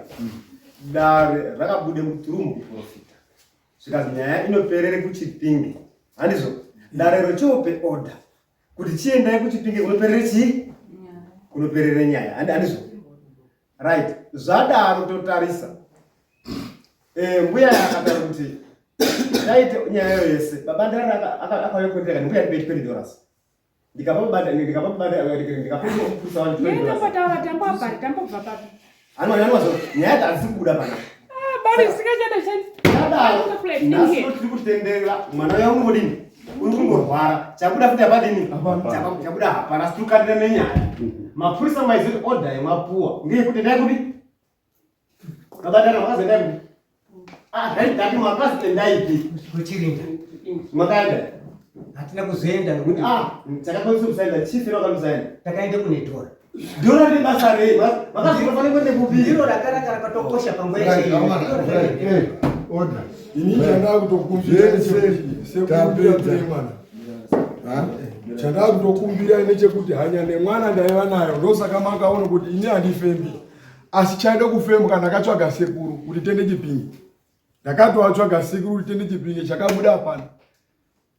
dare rakabude muturumu kuprofita zvikazi nyaya inoperere kuchipinge handizo dare rochope order kuti chiendai kuchipinge kunoperere chii kunoperere nyaya handizo right zvadaro totarisa mbuya akataura kuti ndaite nyaya yese baba ndara akauya kuendera mbuya ndibeti $20 ndikapabada ndikapusa $20 nenda pataura tambobva papi anwazo nyaya dzasi kubuda pana bari sikachada tiri kutendera mwana wangu udini uri kungorwara chabuda futi apadini chabuda hapana situkanira nenyaya mapurisa maizoti order yemapuwa ngeyekuti ndai kuti kabadana makazendai kuti ndati makazi endaipi kuchirinda makaenda hatina kuzoenda nokuti takakwanisa kusaenda chief ino akamusaenda takaende kune dhora dhora rine basa rei makazifanira kuende kupi ndiro rakaranga rakatokosha panguva yeshe order ini chanda kutokumbira sekumbira mwana chanda kutokumbira nechekuti hanya nemwana ndaiva nayo ndosaka makaona kuti ini handifembi asi chaida kufemba kana ndakatsvaga sekuru kuti tende chipinge ndakatovatsvaga sekuru kuti tende chipinge chakabuda hapana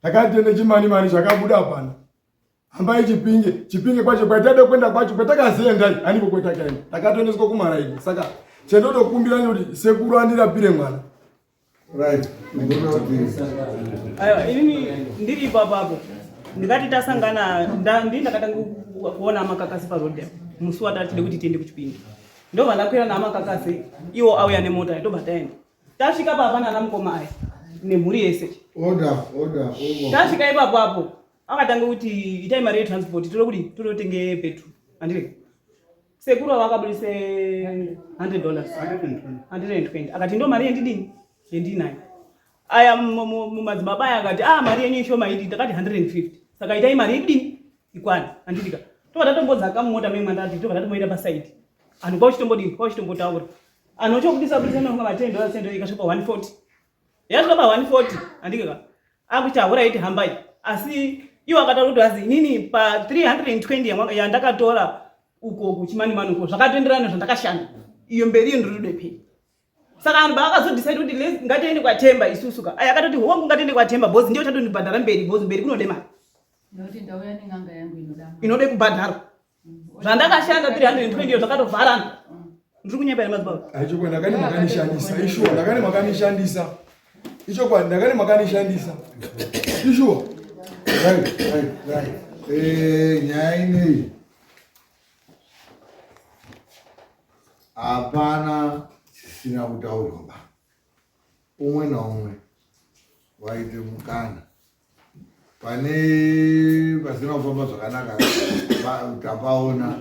takati tende chimani chakabuda hapana hambai chipinge kwacho kwaitade kuenda kwacho kwatakaziendai hanipo kwatakaenda takatoendeswa kumaraini saka chendotokumbira kuti sekuru andirapire mwana right aiwa inini ndiri ipapapo ndikati tasangana ndakatanga kuona amakakasi parodha musi watatide kuti tiende kuchipinge ndobva ndakwira namakakasi iwo auya nemota ndobva taenda tasvika papa nana mukoma aya nemhuri yese order tasvika ipapapo akatanga kuti itai mari yetransport totenge petrol handire sekuru avakabudise $100 120 akati ndo mari yendidini yendinayo aya mumadzibaba aya akati mari yenyu ishoma idi takati 150 saka itai mari yekudini ikwana handidika tobva tatombodzaka mumota memwandati tobva tatomboenda pasaidi anhu kwauchitombotaura anhu ochokubudisa nonga $10 sendo ikasvika 140 yasvika pa 140 handika akuti ahuraiti hambai asi iwo akataura kuti asi inini pa 320 yandakatora uko kuchimani uko zvakatoenderana zvandakashanda iyo mberi iyo ndiri pei. Saka anhu vakazodecide kuti ngatiende kwaTemba isusu ka. Aya akatoti hongu ngatiende kwaTemba bozi ndio chatondibhadhara mberi bozi mberi kunode mari. Noti ndauya nenganga yangu inode kubhadhara. Zvandakashanda 320 zvakatovharana. Ndiri kunyemba nemadzibaba. Aichokwa ndakani makanishandisa. Ishuwa ndakani makanishandisa. Ichokwa ndakani makanishandisa. Ishuwa. Right. Nyaya ineyi hapana chisina kutaurwa. Umwe naumwe waite mukana. Pane pasina kufamba zvakanaka tapaona.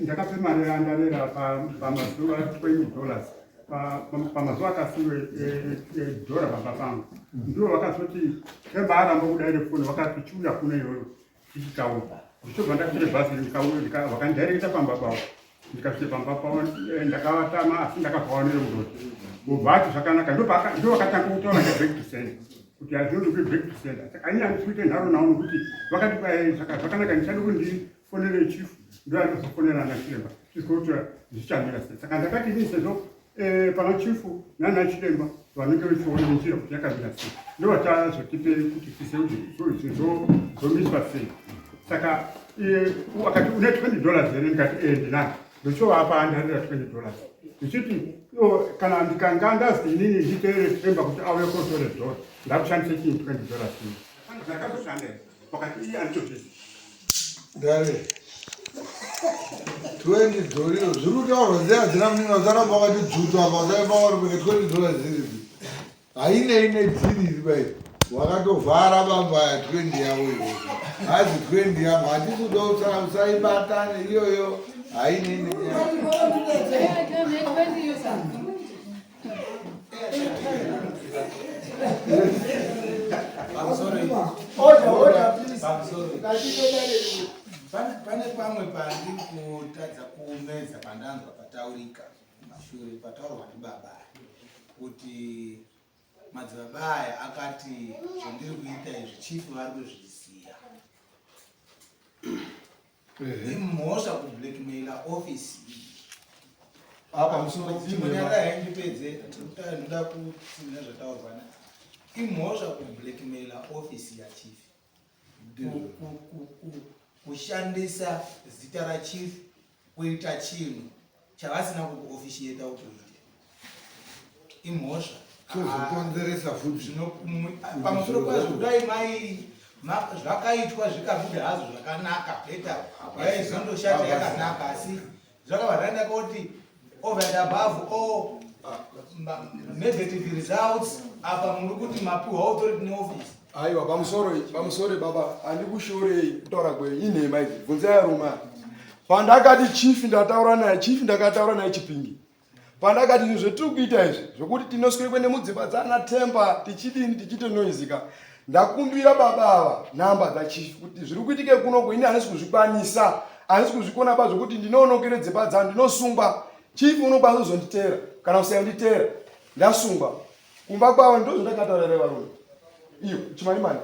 Ndakape mari yandarera pamazuva $20 pamazuva akasiwe edhora baba pangu ndiwo vakazoti Temba aramba kudaire foni vakati chiuya kune iyoyo tichitaura ndichobva ndakire bhazi vakandireketa pamba pavo ndikasvike pamba pavo ndakavatama asi ndakabvawo nerudoti ubvati zvakanaka ndo vakatanga kutaura ngeback to sender kuti hazvinodi kuback to sender saka anyani kuite nharo nawo nokuti vakati zvakanaka ndichade kundifonere chifu ndo andozofonera anachiremba tizoutora zvichamira sei saka ndakati ini sezvo pana chifu nana chiremba vanenge vechiona njira kuti yakamira sei ndo vatazotipe kuti tise kuti zomiswa sei saka akati une $20 here ndikati ndinani ndochovapa andarira $20 ndichiti kana ndikanga ndazi inini nditeere chiremba kuti auye kotore dhora ndakushandise chii $20 ndakazoshandei wakati iye andichozvizi Dare. $20 zviri kutaurwa sei hadzina munina usaramba wakati dzutwa apa usaipa vari kuke $20 ziripi hainei nedziriri bai wakatovhara bambaya 20 yavo ivo hazi 20 yangu hatikuda usaibata neiyoyo hainei nenyaya Pane pamwe pandiri kutadza kumedza pandanzwa pataurika mashure pataurwa ndibaba kuti madzibaba aya akati zvandiri kuita izvi chifu vari kuzviziya imhosva kublackmaila ofisi apa musoro chimonyara haindipedze ndoda kutina zvataurwa imhosva kublackmaila ofisi yachifu kushandisa zita rachifu kuita chinhu chavasina kuofficiata kuti uite imhosva kuzokonzeresa futi pamusoro pazvo kudai zvakaitwa zvikabuda hazvo zvakanaka beta yaizondoshanda yakanaka asi zvakabva zvaendaka kuti over and above all negative results apa muri kuti mapiwa authority neoffice aiwa pamusoro baba handikushorei kutaura kwenyu inhema idzi bvunzai ruma pandakati chifi ndataura naye chifi ndakataura naye Chipinge pandakati zvinhu zvetiri kuita izvi zvokuti tinoswere kuende mudzimba dzana Temba tichidini tichitonoizika ndakumbira baba ava nhamba dzachifi kuti zviri kuitike kunoko ini handisi kuzvikwanisa handisi kuzvikona ba zvokuti ndinoonokere dzimba dzangu ndinosungwa chifi unokwanisa kuzonditeera kana kusayonditeera ndasungwa kumba kwavo ndo zvandakataurira varume iyo chimanimani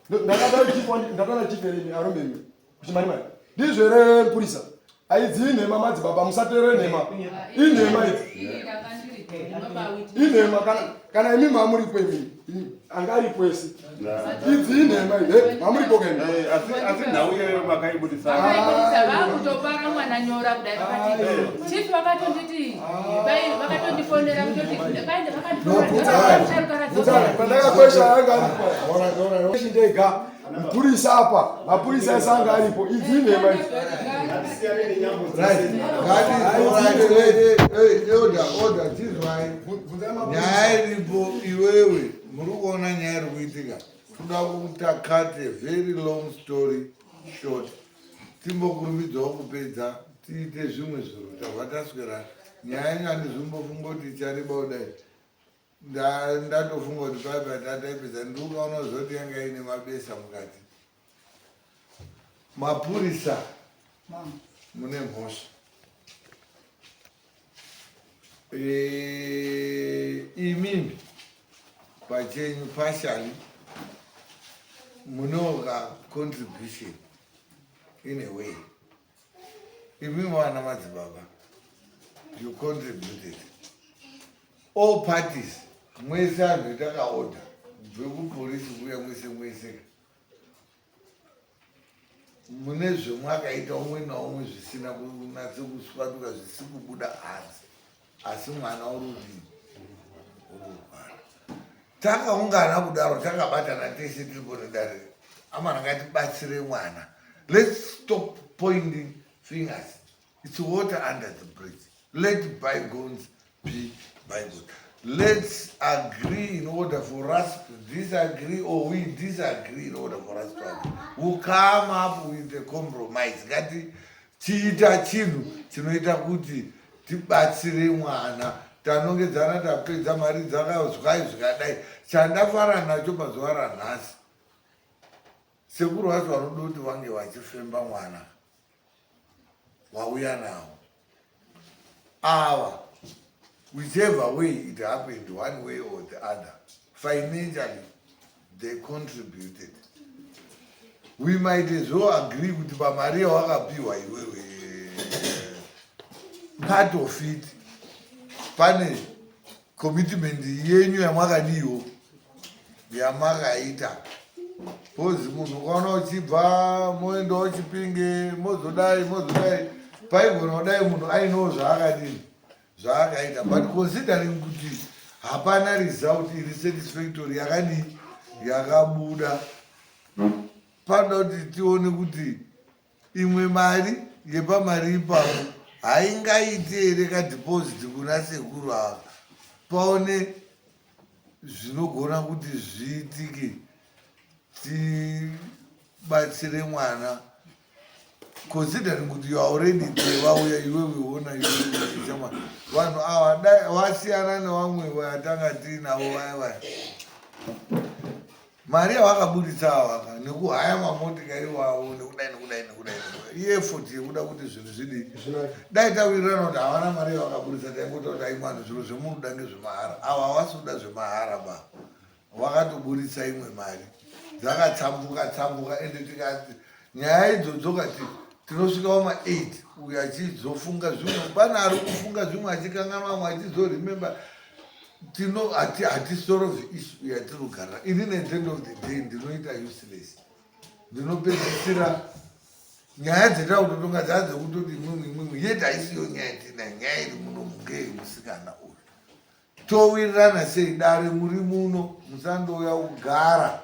ndakataura chiferemi aromemi chimanimani ndizvere purisa aidzii nhema madzibaba musateerere nhema inhema idzi inhema kana imi mamuripo imi angaripo ese idzi inhema idzi mamuripo keni asi nhau iyoyo makaibudisa vakutopara mwana nyora kudai vakati chifu vakatonditi vakatondifonera pandakakwesha anga aripo ndega mapurisa apa mapurisa ese anga aripo idzi inhema idzi order tizwai nyaya iripo iwewe muri kuona nyaya iri kuitika toda kutakate very long story short timbokurumidzawo kupedza tiite zvimwe zviro tabva taswera nyaya yangu handizvimbofunga kuti ichareba kudai ndatofunga kuti baba tataipedza ndiukaona zoti yanga ine mabesa mukati mapurisa mune mhosva imimi pachenyu partially munoga contribution in a way imi vana madzibaba, you contributed. All parties, mwese anhu takaorder, kubve kupolisi kuya mwese. Mune zvemwakaita umwe naumwe zvisina kunatse kuswaduka zvisi kubuda asi mwana urudini ururwara. Takaungana kudaro takabatana tese tiripo nedare. Amana ngatibatsire mwana. Let's stop pointing fingers. It's water under the bridge. Let bygones be bygones. Let's agree in order for us to disagree, or we disagree in order for us to agree. We'll come up with a compromise. Ngati tiita chinhu chinoita kuti tibatsire mwana. Tanongedzana tapedza mari zvakadai. Chandafara nacho pazuva ranhasi. Sekuru vacho vanoda kuti vange vachifemba mwana wauya nawo. Ava, whichever way it happened, one way or the other, financially they contributed. We might as well agree with Maria wakapiwa iwewe part of it. Pane commitment yenyu yamakadiyo yamakaita. Pozi munhu ukaona uchibva moenda uchipinge mozodai paigona kudai munhu ainawo zvaakaita, but considering kuti hapana result iri satisfactory yakabuda, panoda kuti tione kuti imwe mari yepamari ipapo haingaiti here kadeposit kuna sekuru ava, paone zvinogona kuti zviitike tibatsire mwana, considering kuti you are already there, vauya iwewe ona iwewe vanhu ava wasiyana nevamwe vatanga tiinavo vaya mari yavakabudisa avaka nekuhaya mamotikari wavo nekudai ieffort yekuda kuti zvinhu zvidii. Dai tawirirana kuti havana mari yavakabudisa taingota kuti aimwana zviro zvemunoda ngezvemahara. Ava havasi kuda zvemahara ba, vakatobudisa imwe mari dzakatsambuka ende tikati nyaya idzodzo kati tinosvika vama8 uyo achizofunga zvimwe, pana ari kufunga zvimwe achikanganwa mamwe achizoremember. Hatisolve issue yatirogara. Inini at the end of the day ndinoita useless. Ndinopedzisira nyaya dzetakutotonga dzadzekutoti imwe yeti haisiyo nyaya tina nyaya iri muno mungei musikana uyu. Towirirana sei dare muri muno, musandouya kugara.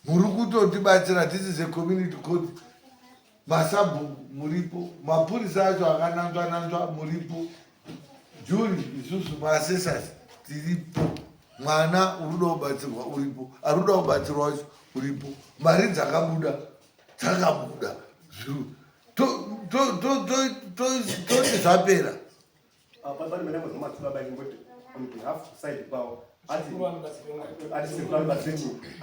Muri kutotibatsira, this is a community court. Masabu muripo, mapurisa acho akananzva muripo. Juri isusu maassessors tiripo, mwana uruda kubatsirwa uripo, aruda kubatsirwa wacho uripo, mari dzakabuda zviro toti zvapera. Pane mene mazomatuba baingoti on behalf side kwao ati sekuru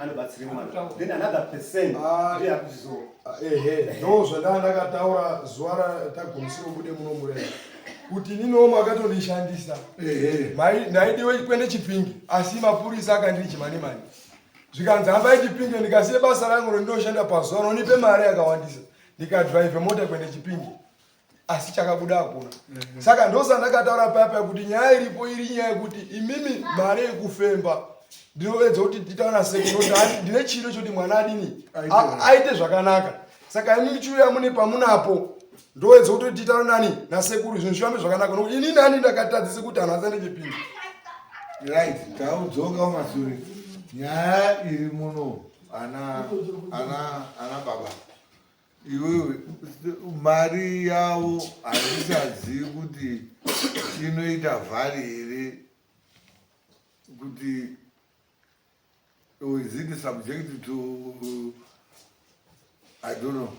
anobatsire mwana, then another percent ndiye akuzizo ndo zvandakataura zuva ratagumisiro bude muno murema kuti ninowo makatondishandisa ndaidiwe kwende Chipinge asi mapurisa akandiri chimani zvikanzi hambai Chipinge ndikasiye basa rangu rondinoshanda pazuva ronipe mari yakawandisa ndikadhiraivhe mota kwende Chipinge asi chakabuda hakuna. Saka ndosandakataura papa kuti nyaya iripo iri nyaya yekuti imimi mari yekufemba ndinovedza kuti titaona sekunoti ndine chiro choti mwana adini aite zvakanaka. Saka imimi chiuya mune pamunapo ndovedza kuti titaura nani nasekuru zvinhu zvifambe zvakanaka nokuti ini nani ndakatadzise kuti anhu asande Chipinge. Right, taudzoka kumashure. Nyaya iri muno ana baba. Iwewe mari yavo handisazivi kuti inoita vhari here, kuti is it subject to, I don't know,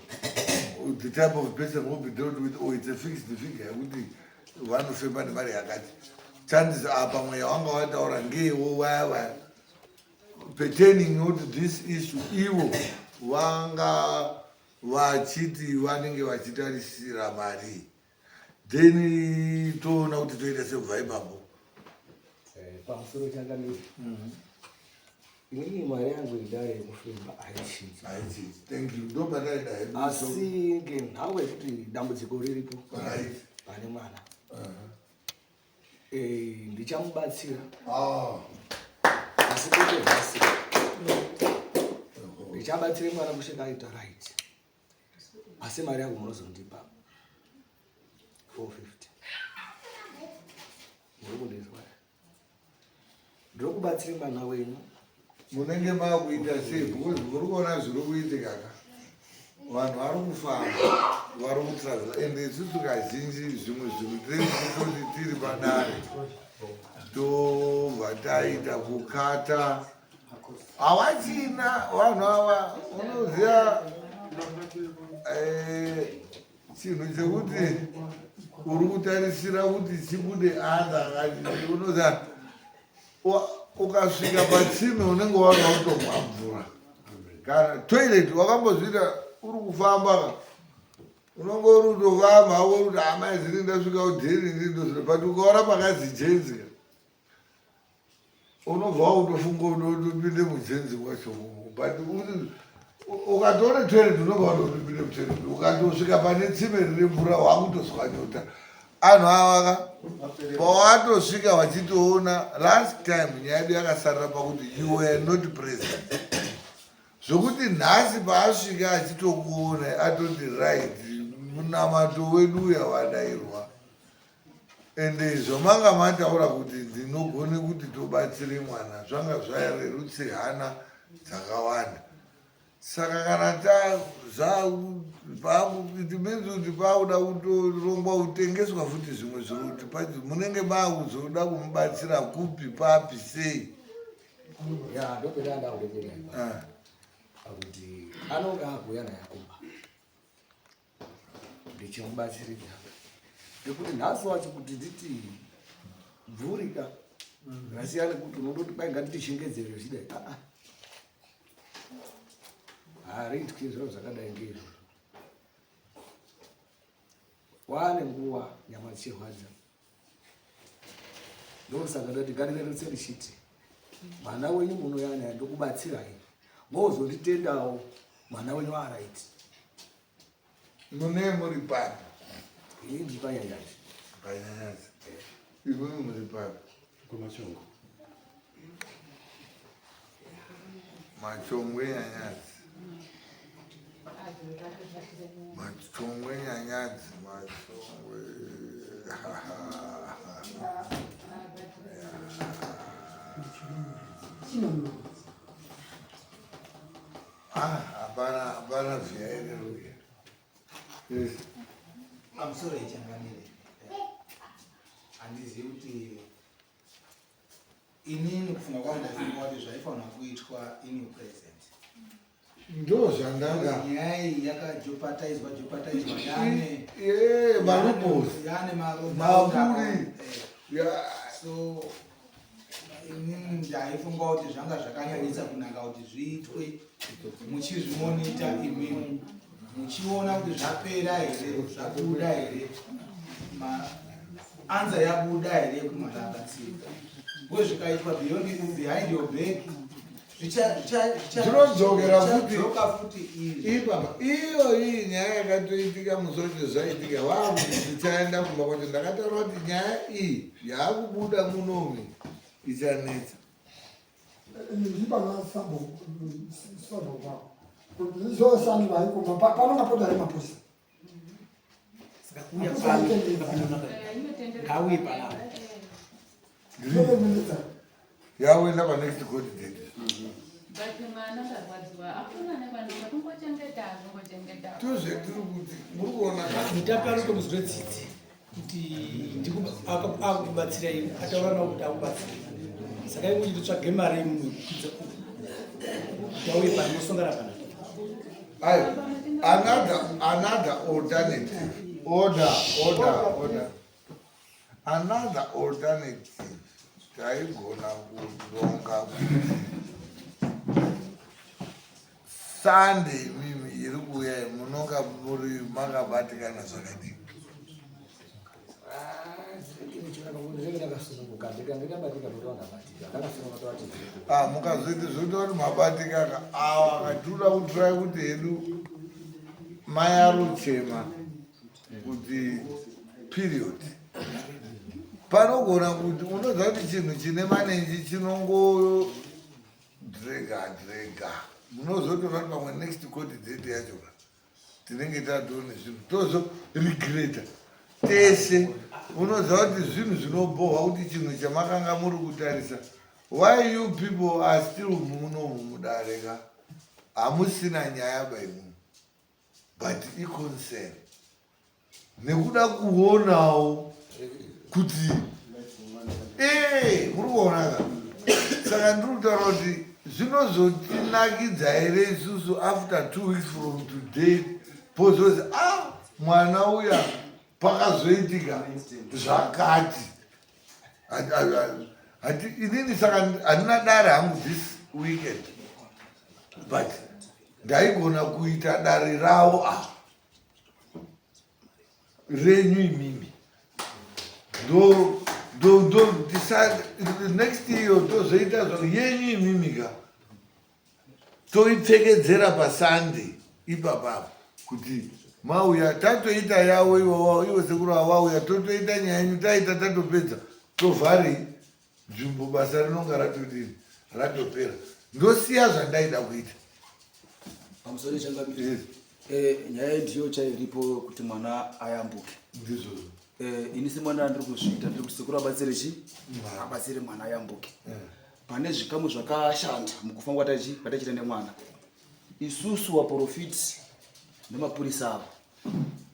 the type of person who will be dealt with, or it's a fixed figure kuti vanofemba nemari yakati. Chances are pamwe wanga wataura ngeewo waya pertaining to this issue iwo wanga vachiti vanenge vachitarisira mari, then toona kuti toita sekubva ipapo. pamusoro changamiri Inini mari yangu idare yekufemba haichinzi. Haichinzi. Thank you. Ndo badaida hebu. Asi ngenhawe kuti dambudziko riripo. Right. Pane mwana. Ndichamubatsira. Asi kuti basi. Ndichabatsira mwana kusvika aita right. Asi mari yangu munozondipa 450. Ndokundizwa. Ndokubatsira mwana wenyu. Munenge makuita sei? Because muri kuona zviri kuitika ka. Vanhu vari kufamba, vari kutravel, ende isusu kazhinji zvimwe zvinhu tiri padare tobva taita kukata. Havachina vanhu ava, unoziva chinhu chekuti uri kutarisira kuti chibude anda, unoziva ukasvika patsime unenge wanga utomwa mvura. Kana toilet wakambozvita uri kufamba unonge uri kutofamba hako kuti hama izini ndasvika udheri ndindozvira but ukaona pakazi jenzi unobva wakutofunga utopinde mujenzi wacho but ukatoone toilet unonge watopinde mutoilet ukatosvika pane tsime rine mvura wakutozwa nyota. Anhu ava pawatosvika wachitoona last time nyaya yedu yakasarira pakuti you were not present. Zvokuti nhasi paasvika achitokuona atoti right munamato wedu uya wadairwa. Ende zvomanga mataura kuti ndinogone kuti tobatsire mwana zvanga zvarerutse hana dzakawanda. Saka kana itimenzi kuti pauda kutorongwa kutengeswa futi zvimwe zviro kuti munenge makuzoda kumubatsira kupi papi sei. Ya ndopera ndakurekerera. Kuti anonga akuya nayakomba. Ndichimubatsirika. Ngekuti nhasi wacho kuti nditi mvurika. Rasiyana kuti unondoti kwai ngatishengedzere zvidai. Hareitwi zviro zvakadai ngezvo. Wane nguva nyama dzichirwadza. Ndosaka ndati ngarirerutse rishiti. Mwana wenyu munoyana ndokubatsirai. Mozonditendawo mwana wenyu araiti. Mune muri papi? Inji panyanyazi. Panyanyazi. Imwe muri papi? Kumachongo. Machongwe nyanyazi. Machongwe nyanyazi. Machongwe. Hapana zviyaerero. Yes. I'm sorry, changanire. Handizivi kuti inini kufunga kwangu ndafunga kuti zvaifanira kuitwa in present. Ndo zvandanga. Nyaya iyi yakajopataidzwa yane marubosi. Yane mapuri. So inini ndaifunga kuti zvanga zvakanyanyisa kunaka kuti zviitwe muchizvimonita imimi. Muchiona kuti zvapera here, zvabuda here, anza yabuda here kumarakatsika. Uye zvikaitwa behind your back, zvinodzoka futi ipapa. Iyo iyi nyaya yakatoitika musoro zvaitika vakuti zvichaenda kumba kwacho. Ndakataura kuti nyaya iyi yakubuda munomi ichanetsa. Izvosando vaikoma panonga podari maposi yawenda panext court date. Tozvetiri kuti muri kuona nditaparutomuzwe tsitsi kuti akubatsirai ataura nawo kuti akubatsira saka imi chitotsvage mari tauye panosongana pana. Another alternative. Order. Another alternative. Taigona kuronga Sunday mimi iri kuuya munonga muri makabatikana zvakadini. mukazoiti zvoita kuti mabatika awa akatiuda kutirai kuti hedu mayaruchema kuti period panogona kuti unoziva kuti chinhu chine manenji chinongo drega munozotoona kuti pamwe next court date yacho tinenge tatoone zvinhu tozo regreta tese unoziva kuti zvinhu zvinobohwa kuti chinhu chamakanga muri kutarisa. Why you people are still munomu mudareka hamusina nyaya baimu but iconcern nekuda kuonawo kuti muri kuonaka. Saka ndiri kutaura kuti zvinozotinakidza here isusu after 2 weeks from today pozozi mwana uya pakazoitika zvakati hati inini. Saka handina dare hangu this weekend but ndaigona kuita dare ravo renyu imimi next year tozoita yenyu imimika toipfekedzera pasunday ipapapo kuti mauya tatoita yavo ivo sekuru vauya totoita nyaya yenyu taita tatopedza tovhari nzvimbo basa rinonga ratodini ratopera. Ndosiya zvandaida kuita pamusoro changamiri nyaya ndiyo chairipo kuti mwana ayambuke ndizvo. Ini semwana ndiri kuzviita ndiri kuti sekuru abatsire abatsire mwana ayambuke. Pane zvikamu zvakashanda mukufamba kwatachita nemwana. Isusu waprofiti nemapurisa avo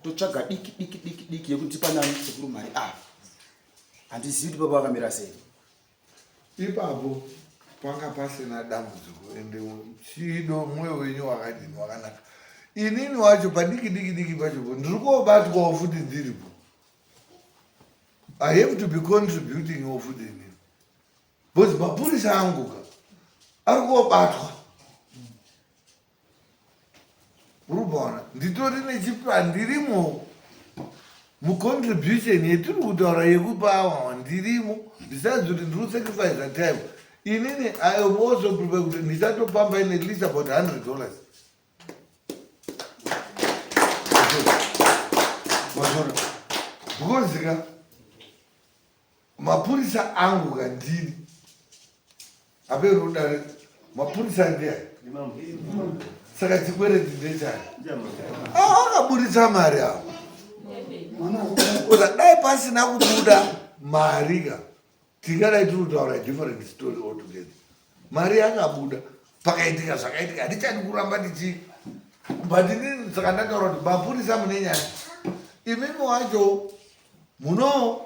totsvaga diki yekuti panani sekuru mari handizivi kuti papa vakamira sei. Ipapo panga pasina dambudziko ende chido mwoyo wenyu wakadini wakanaka. Inini wacho padiki pachopo ndiri kuobatwawo futi ndiripo. I have to be contributing wo futi inini because mapurisa anguka ari kuobatwa. Urubona nditori nechiplan ndirimo mucontribution yetiri kutaura yekupa ndirimo besides kuti ndiri kusacrifice time. Inini I am also prepared kuti ndichatopamba in at least about $100 because mapurisa angu kandiri aperudare mapurisa ndiya saka chikwereti ndechani akaburitsa mari avo uza dai pasina kubuda mari ka tingadai tiri kutaura different story altogether. Mari yakabuda pakaitika zvakaitika hatichadi kuramba tichi but inini saka ndataura kuti mapurisa mune nyaya imimi wacho muno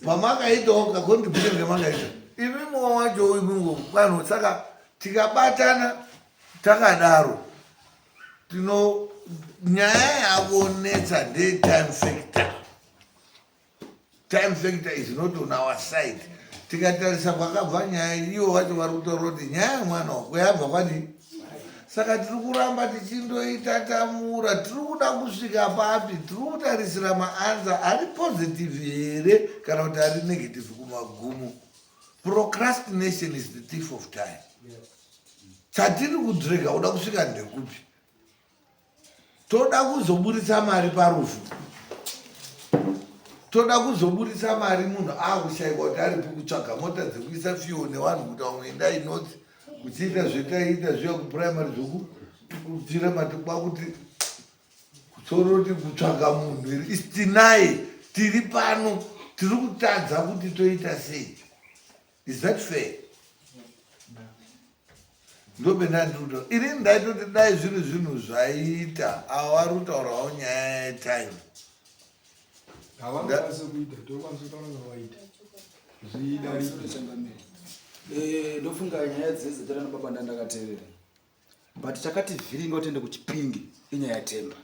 pamakaitawo kacontribution kemakaita imimi wacho imimi vanhu. Saka tikabatana takadaro nyaya yakonetsa ndetime factor. Time factor is not on our side. Tikatarisa kwakabva nyaya iwo wacho vari kutaura kuti nyaya yemwana wako yabva kwadi. Saka tiri kuramba tichindoitatamura tiri kuda kusvika papi tiri kutarisira maanza ari positive here kana kuti ari negative kumagumo. Procrastination is the thief of time. Chatiri kudrega uda kusvika ndekupi? Toda kuzoburitsa mari parufu, toda kuzoburitsa mari munhu akushayikwa kuti aripo kutsvaga mota dzekuisa fuel nevanhu kuti vamwe endai north kuchiita zvetaita zviya kuprimary zvokutira matikwa kuti kusoroti kutsvaga munhu istinaye tiri pano tiri kutadza kuti toita sei. Is that fair? Ndopendandiri ini ndaitoti dai zvinhu zvaita avo vari kutaurawo nyaya yetime. Ndofunga nyaya dzese tana baba ndandakateerera but chakati vhiringa utende kuchipingi inyaya yatemba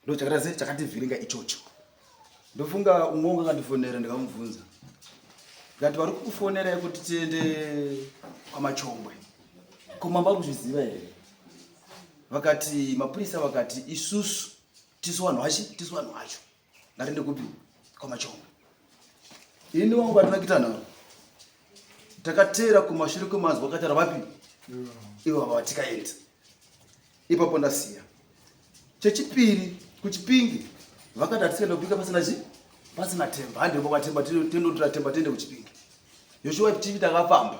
ndo chakati vhiringa ichocho. Ndofunga umwe ungandifonera ndikamubvunza ngati vari kukufonera kuti tiende kwamachombwe komamba kuzviziva here vakati mapurisa vakati isusu tisu vanhu vacho ngatiende kupi kwamachombwe. Ini wangu vatinakita navo takatera kumashure kwemazuva akati ravapi ivo ava tikaenda ipapo ndasiya. Chechipiri kuchipingi vakati hatisaenda kupika pasina Temba, handembo kwaTemba tinotora Temba tiende kuchipingi. Yoshua TV takafamba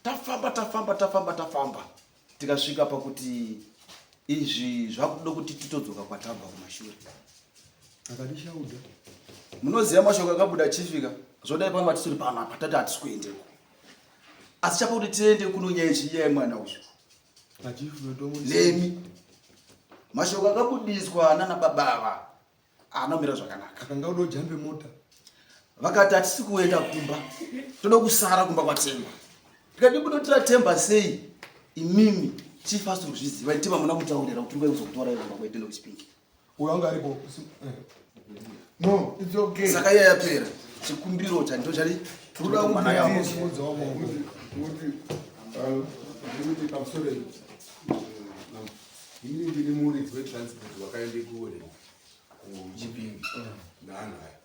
tafamba tikasvika pakuti izvi zvakuda kuti titodzoka kwatabva kumashure. Akadishauda munoziva mashoko akabuda chifika zvodai pamba tisori pano apa tati hatisi kuendeko, asi chapa kuti tiende kunonyaya chiyai mwana uyu lemi. Mashoko akabudiswa nana babava anomira zvakanaka. Akanga udojambe mota vakati hatisi kuenda kumba, toda kusara kumba kwaTemba. Tikati kudotira Temba sei imimi chief asiri kuzviziva Temba muna mutaurira kuti uri kuzokutora ivo kumba kwaitenda kuchipingi. Uyo anga aripo. No, it's okay. Saka iya yapera chikumbiro chandicho chari toda mwana yavo kuti pamusoro ini ndiri muridzi wetransport wakaende kure kuchipingi naanhu aya.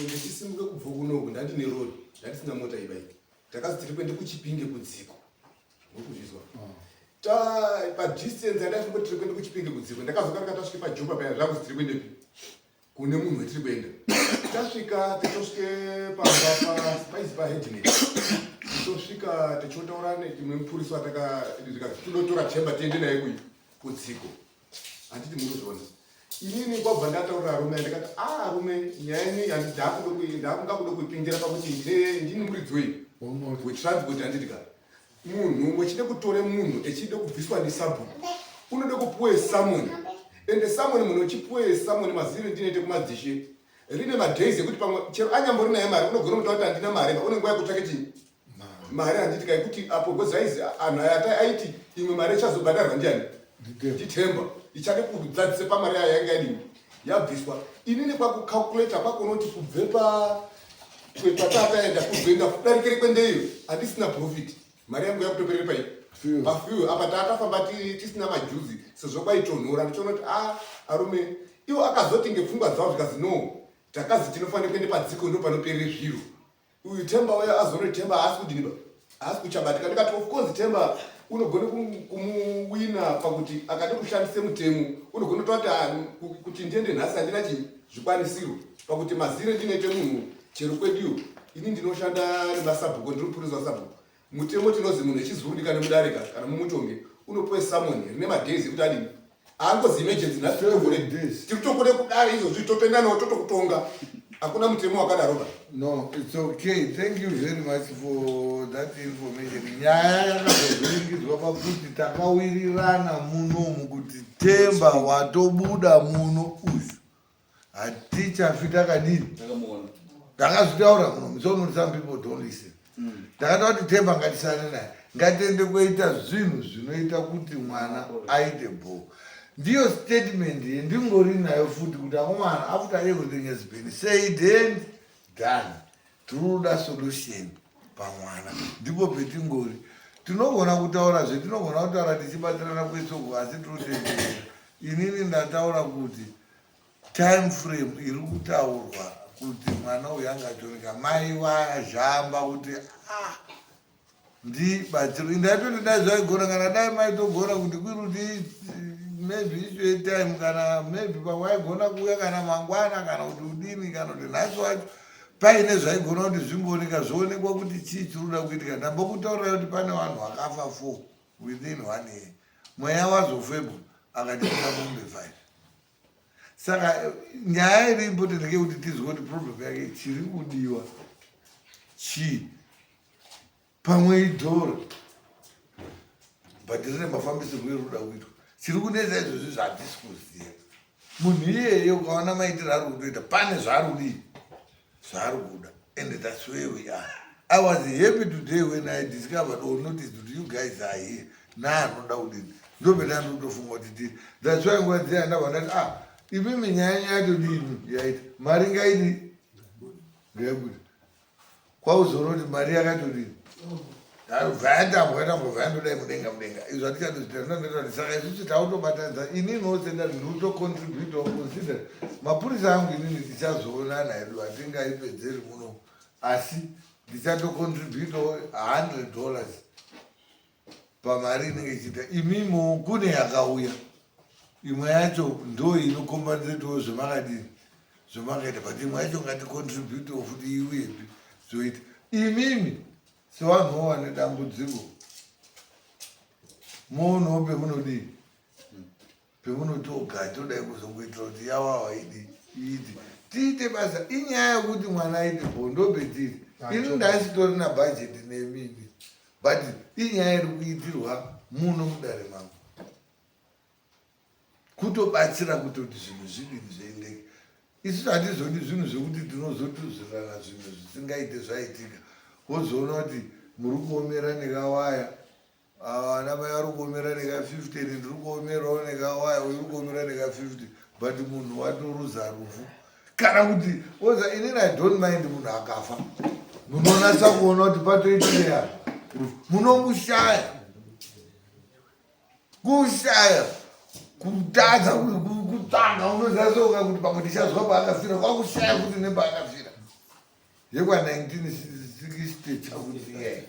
Ndechisimuka kubva kunoku ndandine rori ndandisina mota ibaiki, takazi tiri kuende kuchipingi kudziko nokuzvizwa padistance andaifunga tiri kuende kuchipingi kudziko. Ndakazokarika tasvike pajopa paya zvakuzi tiri kuendepi kune munhu wetiri kuenda. Tasvika tichosvike pamba paisi pahednet, tichosvika tichotaura nemwe mupurisi watinotora Temba tiende naye kudziko. Handiti munozviona inini kwabva ndataurira arume ndikati arume nyaya ini ndakunga kuda kuipindira pakuti ndini muridzi wetransport. Handiti munhu wechide kutore munhu echide kubviswa nesabhuku unode kupuwe samoni, ende samoni munhu uchipuwe samoni maziro ndinoite kumadzishe rine madays ekuti pamwe chero anyambori naye mari unogona kutaura kuti handina mari une nguva yekutsvake chii mari. Handiti kai kuti apo gozaizi anhu aya aiti imwe mari ichazobhadharwa ndiani ndiTemba ichade kudzadzise pamari yayo yanga idini yabviswa. Inini kwakucalculata kwakuona kuti kubve patataenda kuzoenda kudarikire kwendeyo handisina profit, mari yangu yakutoperere pai pafuel apa tatafamba tisina majuzi sezvo kwaitonhora. Ndichiona kuti arume iwo akazoti ngepfungwa dzavo zvikazi no takazi tinofanira kuende padziko ndo panoperere zviro. Uyu Temba waya azonoti Temba haasi kudiniba haasi kuchabatika. Ndikati of course Temba unogona kumuwina pakuti akade kushandise mutemo unogona kuti ndiende nhasi handina zvikwanisiro pakuti mazire ndinoite munhu chero kwediyo ini ndinoshanda nemasabhuku ndiri mupurisi wasabhuku. Mutemo tinozi munhu echizurudika nemudarika kana mumutonge unopuwe samoni rine madays ekuti adini aangozi emergency nhasi tirikutokone kudare izvozvi totoenda nawo totokutonga. Hakuna mutemo wakadaroba. No, it's okay. Thank you very much for that information. Nyaya yakazovhiringidzwa pakuti takawirirana munomu kuti Temba watobuda muno uyu hatichafi takadini takazvitaura muno. So some people don't listen. Takataura kuti Temba ngatisane naye ngatiende kuita zvinhu zvinoita kuti mwana aite bho. Ndiyo statement ndingori nayo futi kuti akomana after everything has been said and done tinoda solution pamwana. Ndipo petingori tinogona kutaura zvetinogona kutaura tichibatirana kwesoko asi tinotenderera. Inini ndataura kuti time frame iri kutaurwa kuti mwana uyu angatoneka mai vazhamba kuti ndibatsiro indaitoti dai zvaigona kana dai maitogona kuti kwiruti maybe issue time kana maybe pawaigona kuuya kana mangwana kana kuti udini kana kuti nhasi wacho paine zvaigona kuti zvimbooneka zvoonekwa kuti chii chirikuda kuitika. Ndambokutaurira kuti pane vanhu vakafa 4 within 1 year, mweya wazofebhu akatipinda mumbe 5. Saka nyaya iri important ngekuti tizwe kuti problem yake chiri kudiwa chii pamwe idhora but rine mafambisirwo eruda kuitwa chiri kunetsa izvozvi zvatisi kuziva. Munhu iyeye ukaona maitiro ari kutoita pane zvaari kudii zvaari kuda and that's where we are. I was happy today when I discovered or noticed that you guys are here. Naanoda kudini ndopendandinotofunga kuti tiri that's why nguva dzia ndabva ndati imimi nyaya yatodini yaita mari ngaidi ngeyakuti kwauzoona kuti mari yakatodini vayatambovayandodai mudenga izvo hatichadozvitandonoita saka isusu tautobatanidza inini osenda ndinotocontributewo consider mapurisa angu inini tichazoonana hedu hatingaipedzeri muno asi ndichatocontributawo $100 pamari inenge ichiita imimo. Kune yakauya imwe yacho ndo inokombanzetawo zvemakadini zvemakaita, but imwe yacho ngaticontributewo futi iuyepi zoita. Imimi sevanhu wane dambudziko muono pemunodii pemunotoga todai kuzongoitira kuti yawawa iiti tiite basa. Inyaya yekuti mwana aite bondo petiri ini ndasitori nabhajeti nemimi, but inyaya iri kuitirwa muno mudare mangu kutobatsira kutoti zvinhu zvidini zviendeke. Isusu hatizodi zvinhu zvekuti tinozotuzirana zvinhu zvisingaite zvaitika wozoona kuti muri kuomera nekawaya, ana mai ari kuomera neka50 ndiri kuomerawo nekawaya, uyu uri kuomera neka50, but munhu watoruza rufu. Kana kuti oza inini I don't mind munhu akafa, munonatsa kuona kuti patoitireya munomushaya kushaya kutadza kutanga unozasoka kuti pamwe ndichazwa paakafira kwakushaya kuti nepaakafira yekwa1960 chakuti yeye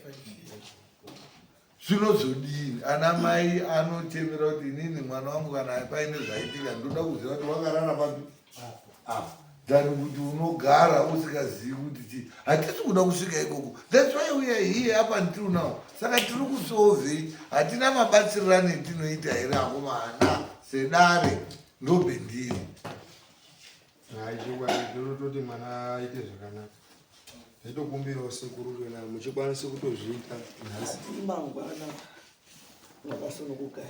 zvinozodini. Ana mai anotemera kuti inini mwana wangu kana paine zvaitika ndoda kuziva kuti wakarara papi apa than kuti unogara usikazivi kuti chii. Hatisi kuda kusvika ikoko, that's why we are here up until now. Saka tiri kusolvei, hatina mabatsirirane etinoita here akomana sedare ndobendiri. Tototi mwana aite zvakanaka, aitokumbirawo sekuru kana muchikwanisa kutozviita nhasi mangwana wakasununguka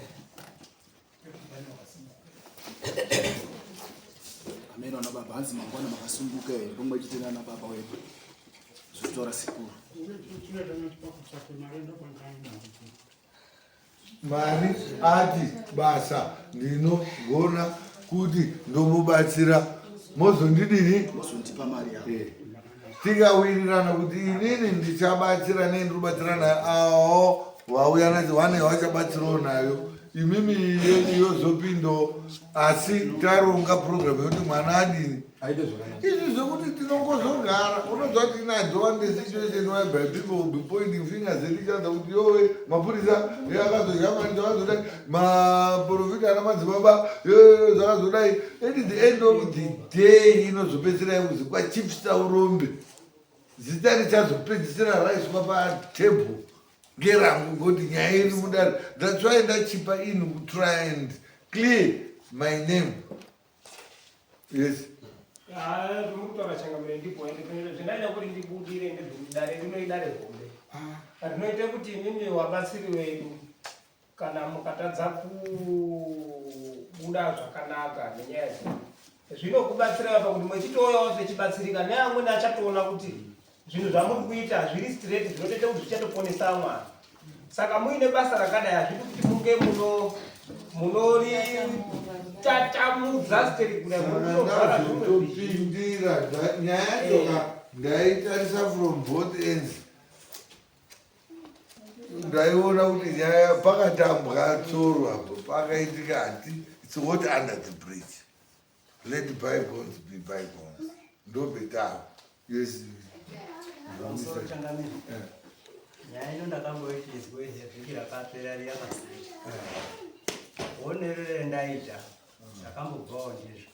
ameno na baba hanzi mangwana makasunguka here pomwe chite nana baba wedu zvitora sekuru mari ati basa ndinogona kuti ndomubatsira mozondidini mozondipa mari yako tikawirirana kuti inini ndichabatsira nendiri kubatsira nayo awo wauya nacho wane wachabatsirawo nayo imimi yozopindo, asi taronga program yokuti mwana adini izvi zvokuti tinongozogara unonzwa kuti inadzo one situation whereby people will be pointing fingers at each other kuti yowe mapurisa akazozhamani zvakazodai maprofita ana madzibaba zvakazodai. At the end of the day inozopedzisira kuzi kwachipsta urombe zita richazopedzisira raiswa patebhuru ngerangu ngoti nyaya iri mudare. That's why ndachipa in kutry and clear my name. Yes. Mukutaura changamire ndipoende zvindaida kuti ndibudire ndedare rinoidare hombe rinoite kuti mimi wabatsiri wedu kana mukatadza kubuda zvakanaka nenyaya zvinokubatsira pakuti mwechitouyawo zvechibatsirika neamweni achatoona kuti zvinhu zvamuri kuita zviri straight zvinotoita kuti zvichatoponesa mwana. Saka muine basa rakadai hazvidi kuti munge munori tatamudza steri kudai munotopindira nyaya yacho ndaitarisa from both ends. Ndaiona kuti nyaya pakatambwa tsoro apo pakaitika hati it's what under the bridge, let bygones be bygones, ndobetao. Yes. nyaya ino ndakamboitizwe vhiki rakapera riyakasai onerere ndaita ndakambobvawo ndizvo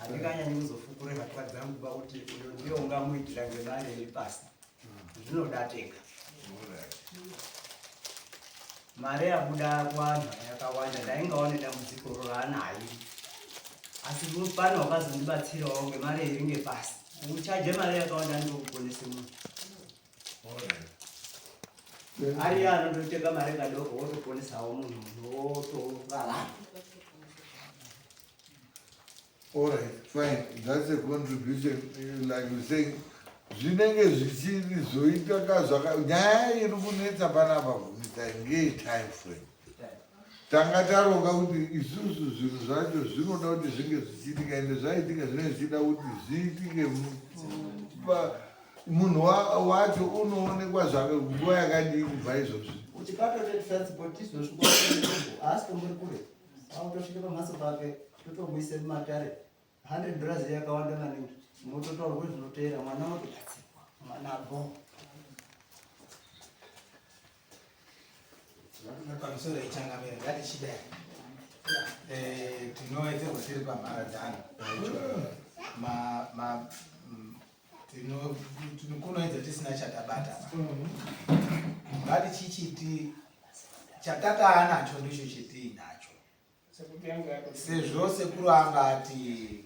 handikanyanyi kuzofukure hatwa dzangu pakuti uyo ndiyo ungamuitira ngemari iri pasi zvinodateka mari yabuda kuvanhu yakawanda ndaingawo nedambudziko roraanayi asi pano wakazondibatsirawo ngemari iri ngepasi uchaje mari yakawanda ndinokuponese munhu ari anondoteka mari kadoko wotoponesawo munhu wotorarama. All right, fine. That's a contribution, like you saying. Zvinenge zvichizoita kazvaka nyaya iri kunetsa panapa ngei time frame. Tanga taronga kuti isusu zvinhu zvacho zvinoda kuti zvinge zvichiitika ende zvaitika zvinenge zvichida kuti zviitike munhu wacho unoonekwa zvake nguva yakadii kubva izvozvi. Uchikatotransport izvozvi asi tombori kure autosvike pamhatso pake totomuise mumatare $100 yakawanda maningi mototaurwe zvinoteera mwana otobatsirwa mwana bo pamusoro ichangamira ngatichidai tinoedzerwa tiri pamharadzano kunoedza tisina chatabata ngatichichiti chatataa nacho ndicho chetiinacho sezvo sekuru angati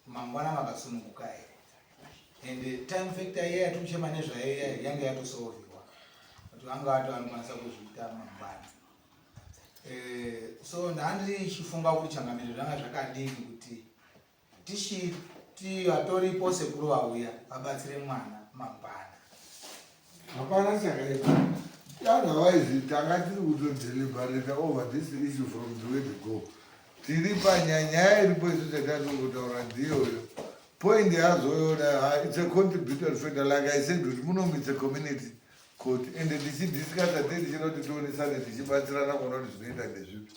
mangwana makasununguka here ende time factor iya yatuchema nezvayo yange yatosolviwa kuti vanga vato vanokwanisa kuzviita mangwana. So ndandichifunga kuti changamiro zvanga zvakadini kuti tichiti vatoripo sekuru vauya vabatsire mwana mangwana. Hapana chakaita. Otherwise, tanga tiri kutodeliberate over this issue from the way to go. Tiri panyanya iripo isu chatatotaura ndiyoyo. Point yazoyo it's a contributory factor, like I said, kuti munomu it's a community court and tichidiscussa tichiroti tionesane tichibatsirana kuona kuti zvinoita ndezvipi.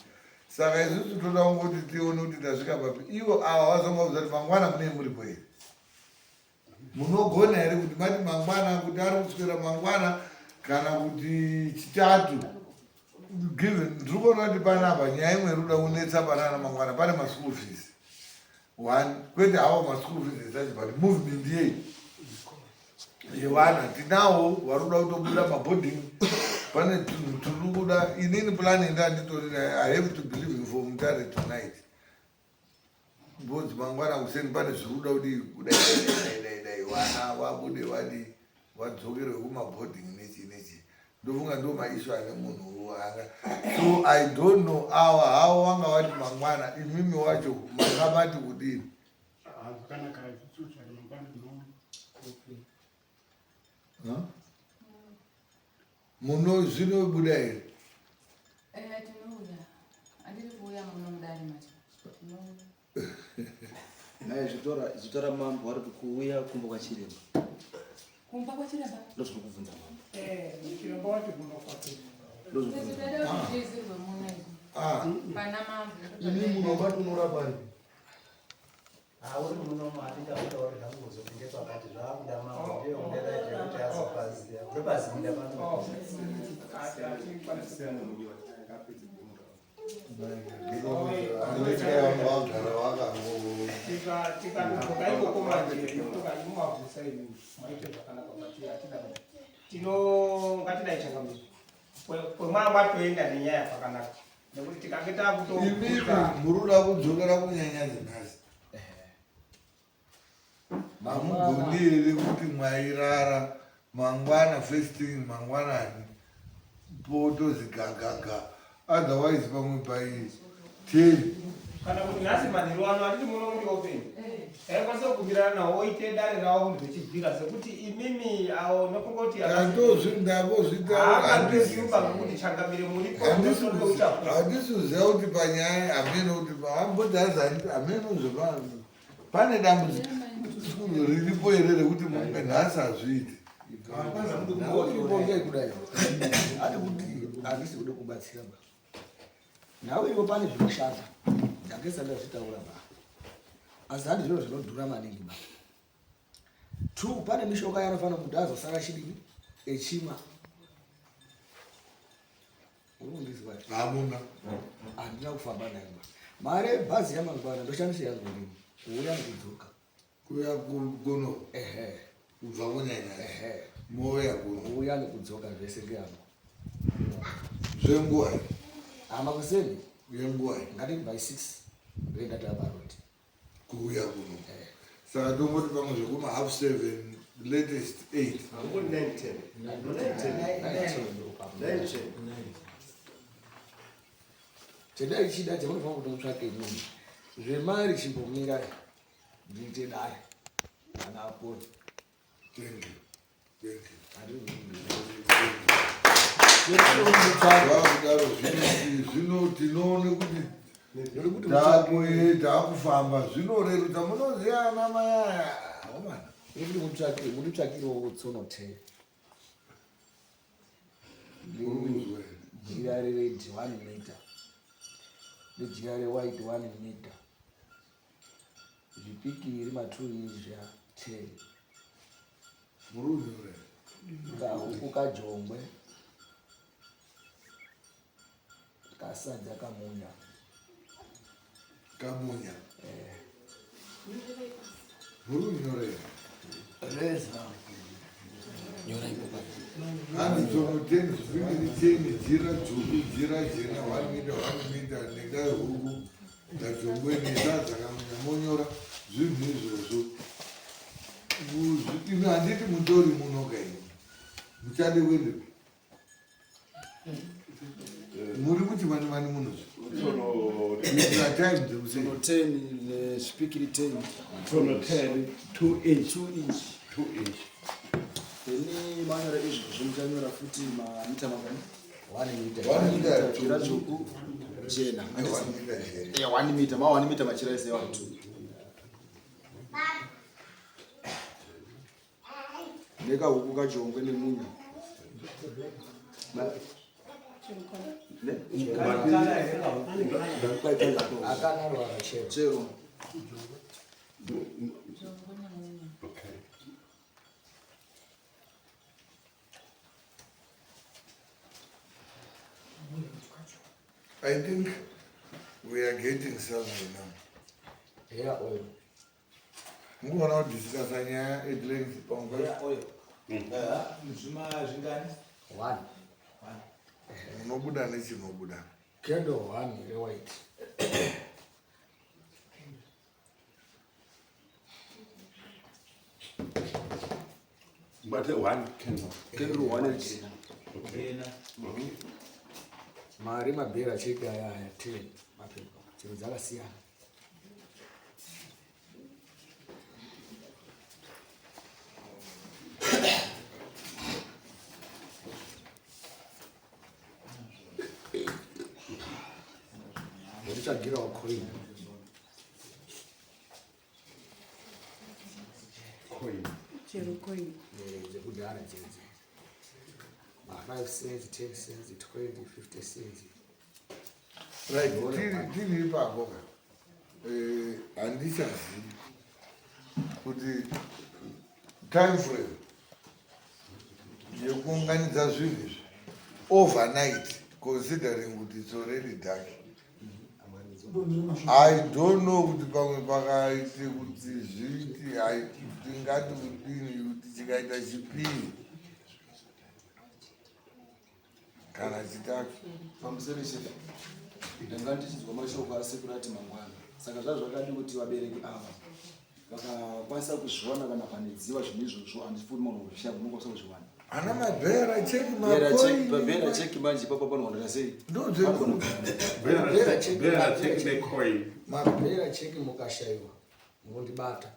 Saka isusu toda kungoti tione kuti tasvika papi. Ivo ava vazongaudza kuti mangwana mune muripo here. Munogona here kuti mati mangwana kuti ari kuswera mangwana kana kuti chitatu given ndiri kuona kuti panapa nyaya imwe iri kuda kunetsa panana mangwana pane maschool fees. One, kwete hawo maschool fees esachi but movement yevana tinawo vari kuda kutobuda maboarding pane tunhu turi kuda inini plani ndanditori I have to believe for Mutare tonight because mangwana kuseni pane zviri kuda kuti kudai vana vabude vadi vadzokerwe kumaboarding nechi ndofunga ndo maishu ane munhu anga. So I don't know havo vanga vati mangwana imimi wacho makabati kudini muno zvinobuda here Tinouya. Andiri kuuya muno mudare macho. naye zvitora mambo vari kuuya kumba kwachiremba Kumba kwachiremba? ndozviri kubvunza mambo chiremba wacho kunokwatira Tinoda kutizirwa muno izvi. Pana mambo. ini munobati unorapa ri uri muno matindautauri zvangozopinde pakati zvakuda mambo ndiyo underaite kuti azopaziya urepazinda pano ngatidai changamiro kwemwatoenda nenyaya pakanaka nekuti tikange imimi muruda kudzokera kunyanya dzenhasi mamugoni here kuti mwairara mangwana first thing mangwanani potozi gagaga otherwise pamwe pai 10 kana kuti nhasi manheru ano atiti muno muri open aikwanisa kukumbirana nawo oite dare ravo munhu vechibvira sekuti imimi awo nokungoti ndambozvitaandisiuba kuti changamire muripo handisiziva kuti panyaya hamene kuti ambodazani hamene zvevanhu pane dambudziko riripo here rekuti mumbe nhasi hazviiti kudai ati kuti handisi kuda kubatsira ba nawe ivo pane zvinoshanda ndangesanda zvitaura ba asi handi zviro zvinodhura maningi ba 2 pane mishonga yanofanira kuti azosara chidini echimwa urikundizwa hamuna handina kufamba nayo mare bhazi yamangwana ndoshandisa yangu nini kuuya nekudzoka kuya kuno kubva kunyanya moya kuuya nekudzoka zvese ngeyangu zvenguva hama kuseni yenguva ngatiti by 6 ndoenda tabaroti kuuya kuno saka tongoti pamwe zvekuma 7:30 latest 8 chedai chida chamunofanira kuti mutsvake nyumba zvemari chimbomira ndiite dare kana aponi zvino tinoone kuti taakufamba zvinorerutsa munoziya ana mayaya omana kuti munditsvakirewo tsonote jira rered 1 meter nejira rewhite 1 meter zvipikiri ma2 inch 10 murume kahuku kajongwe kasadza kamunya kamunya huru nyore reza nyora ipo ani zomuteni zviviri cheni jira dzvuku jira jena 1 mita nengai huku dzadzongweni dzadzakamunya monyora zvinhu izvozvo ino handiti mutori munoka ino muchade wendepi muri kuti mani munozvi Tono 10 nezvipikiri 10 Tono 10 2 inch ini manyora izvo zvimuchanyora futi mamita mangani 1 mita jira dzvuku jena 1 mita 1 mita machira ese vantu nekahuku kajongwe nemunya chero I think we are getting somewhere now. Yeah, oil. Mungona kudiscussa nyaya at length pamwe. Yeah, oil. Zvima zvingani? 1. Unobuda nechinobuda. Candle 1 white. But 1 candle. Candle 1 jena. Jena. Mari mabhera cheka aya 10 mapepa. Chiro dzakasiyana. Ndichagira coin. Chero coin. Dzekudhara dzedzi. 5 cents, 10 cents, 20, 50 cents. Right, tiri ipapo ka. Handichazivi kuti time frame yekuunganidza zvinhu izvi overnight, considering kuti it's already dark. I don't know kuti pamwe pakaite kuti zviti tingati kudini kuti chikaita chipiri kana chitatu pamusoro chete ndanga ndichizwa mashoko asekurati mangwana saka zvazvakadi kuti vabereki ava vakakwanisa kuzviona kana panedziva zvinhu izvozvo handifuti munhu kuzvishaga unokwanisa kuzviwana ana mabhera cheki makoini mabhera cheki manje papa panooneka sei mabhera cheki mukashaiwa mundibata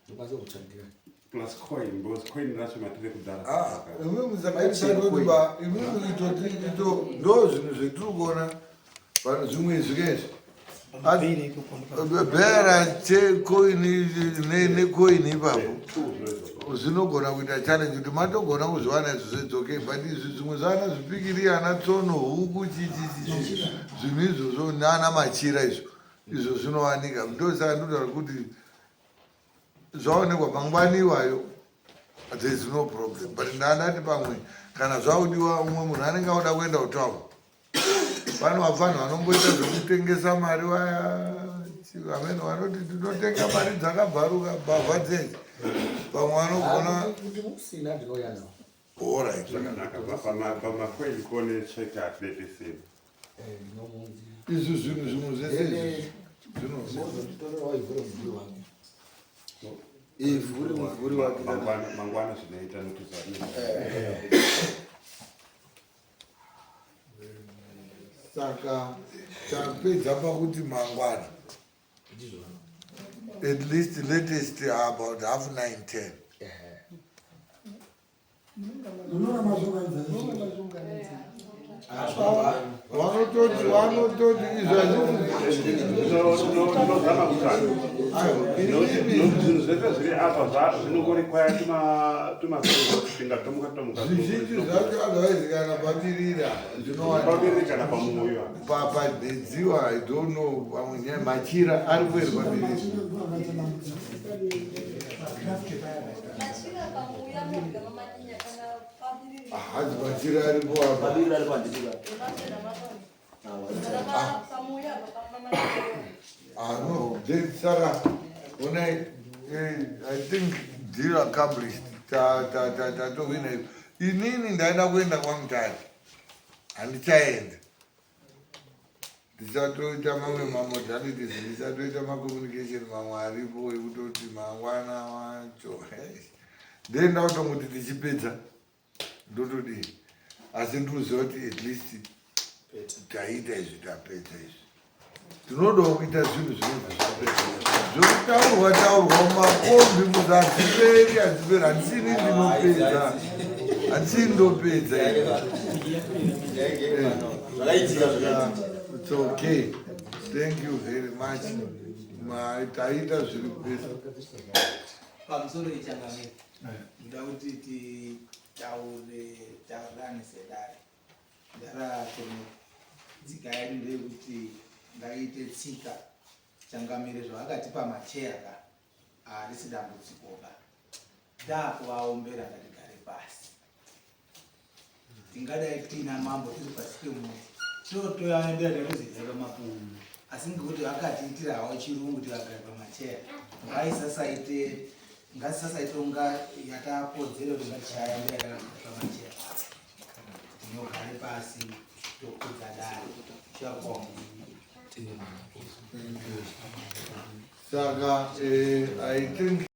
ndokwanisa kutsvagira plus coin because coin racho matiri kudhara imwe musakaitisaotiba imwe ito ndo zvinhu zvetiri kuona pano zvimwe zvikezvi bhera chekoini nekoini ipapo zvinogona kuita challenge kuti matogona kuzviwana izvo zvedzokei but izvi zvimwe zvana zvipikiri ana tsono huku chichichichi zvinhu izvozvo naana machira izvo zvinowanika ndosaka ndotaura kuti zvaonekwa mangwani iwayo there is no problem but ndandati pamwe kana zvaudiwa umwe munhu anenge auda kuenda kutaura pano vafanhu vanomboita zvekutengesa mari vaya vamene vanoti tinotenga mari dzakabvaruka bhavha dzedzi pamwe vanogona kuti musina ndinoya nawo allright pamacoin kone cheka atletisini izvi zvinhu zvimwe zvese ivhuri muvhuri wake mangwana zvinoita nokuti saka tapedza pakuti mangwana at least latest about 8:30 vanototi zvinhu zvese zviri apa zvinokurekwaya tumasvinga zvizhinji zvacho otherwise kana pamirira pamiri kana pamoyo padedziwa I don't know pamwe machira ari kueri pamiriri hazi machira aripo apa No, Saka, when I think deal accomplished. Inini ndaenda kuenda kwamutatu handichaenda, ndisatoita mamwe mamodalities, ndisatoita macommunication mamwe aripo ekutoti mangwana wacho then ndautongoti tichipedza ndotodii, asi ndinoziva kuti at least taita izvi tapedza izvi. Tinodawo kuita zvinhu zvinobva zvapedza zvokutaurwa mumakombi kuti hadziperi handisini ndinopedza, handisini ndopedza. It's okay. Thank you very much. Taita zviri kupedza. Pamusoro ichangamira ndoda kuti titaurane sedare. Ndara tsika yedu ndeyekuti ngaite tsika changamire zvavakatipa machera harisi dambudzikoba. Taakuvaombera ngatigare pasi. Tingadai tiina mambo tiri pasi pemuti totoaendera neruziziro mapumu, asi ngekuti vakatiitira hawo chirungu tivagare pamachera, ngatisasaite unga yatapodzera kuti ngatichaendera kana pamachera. Tinogare pasi tokudza dare chakwa. Saka I think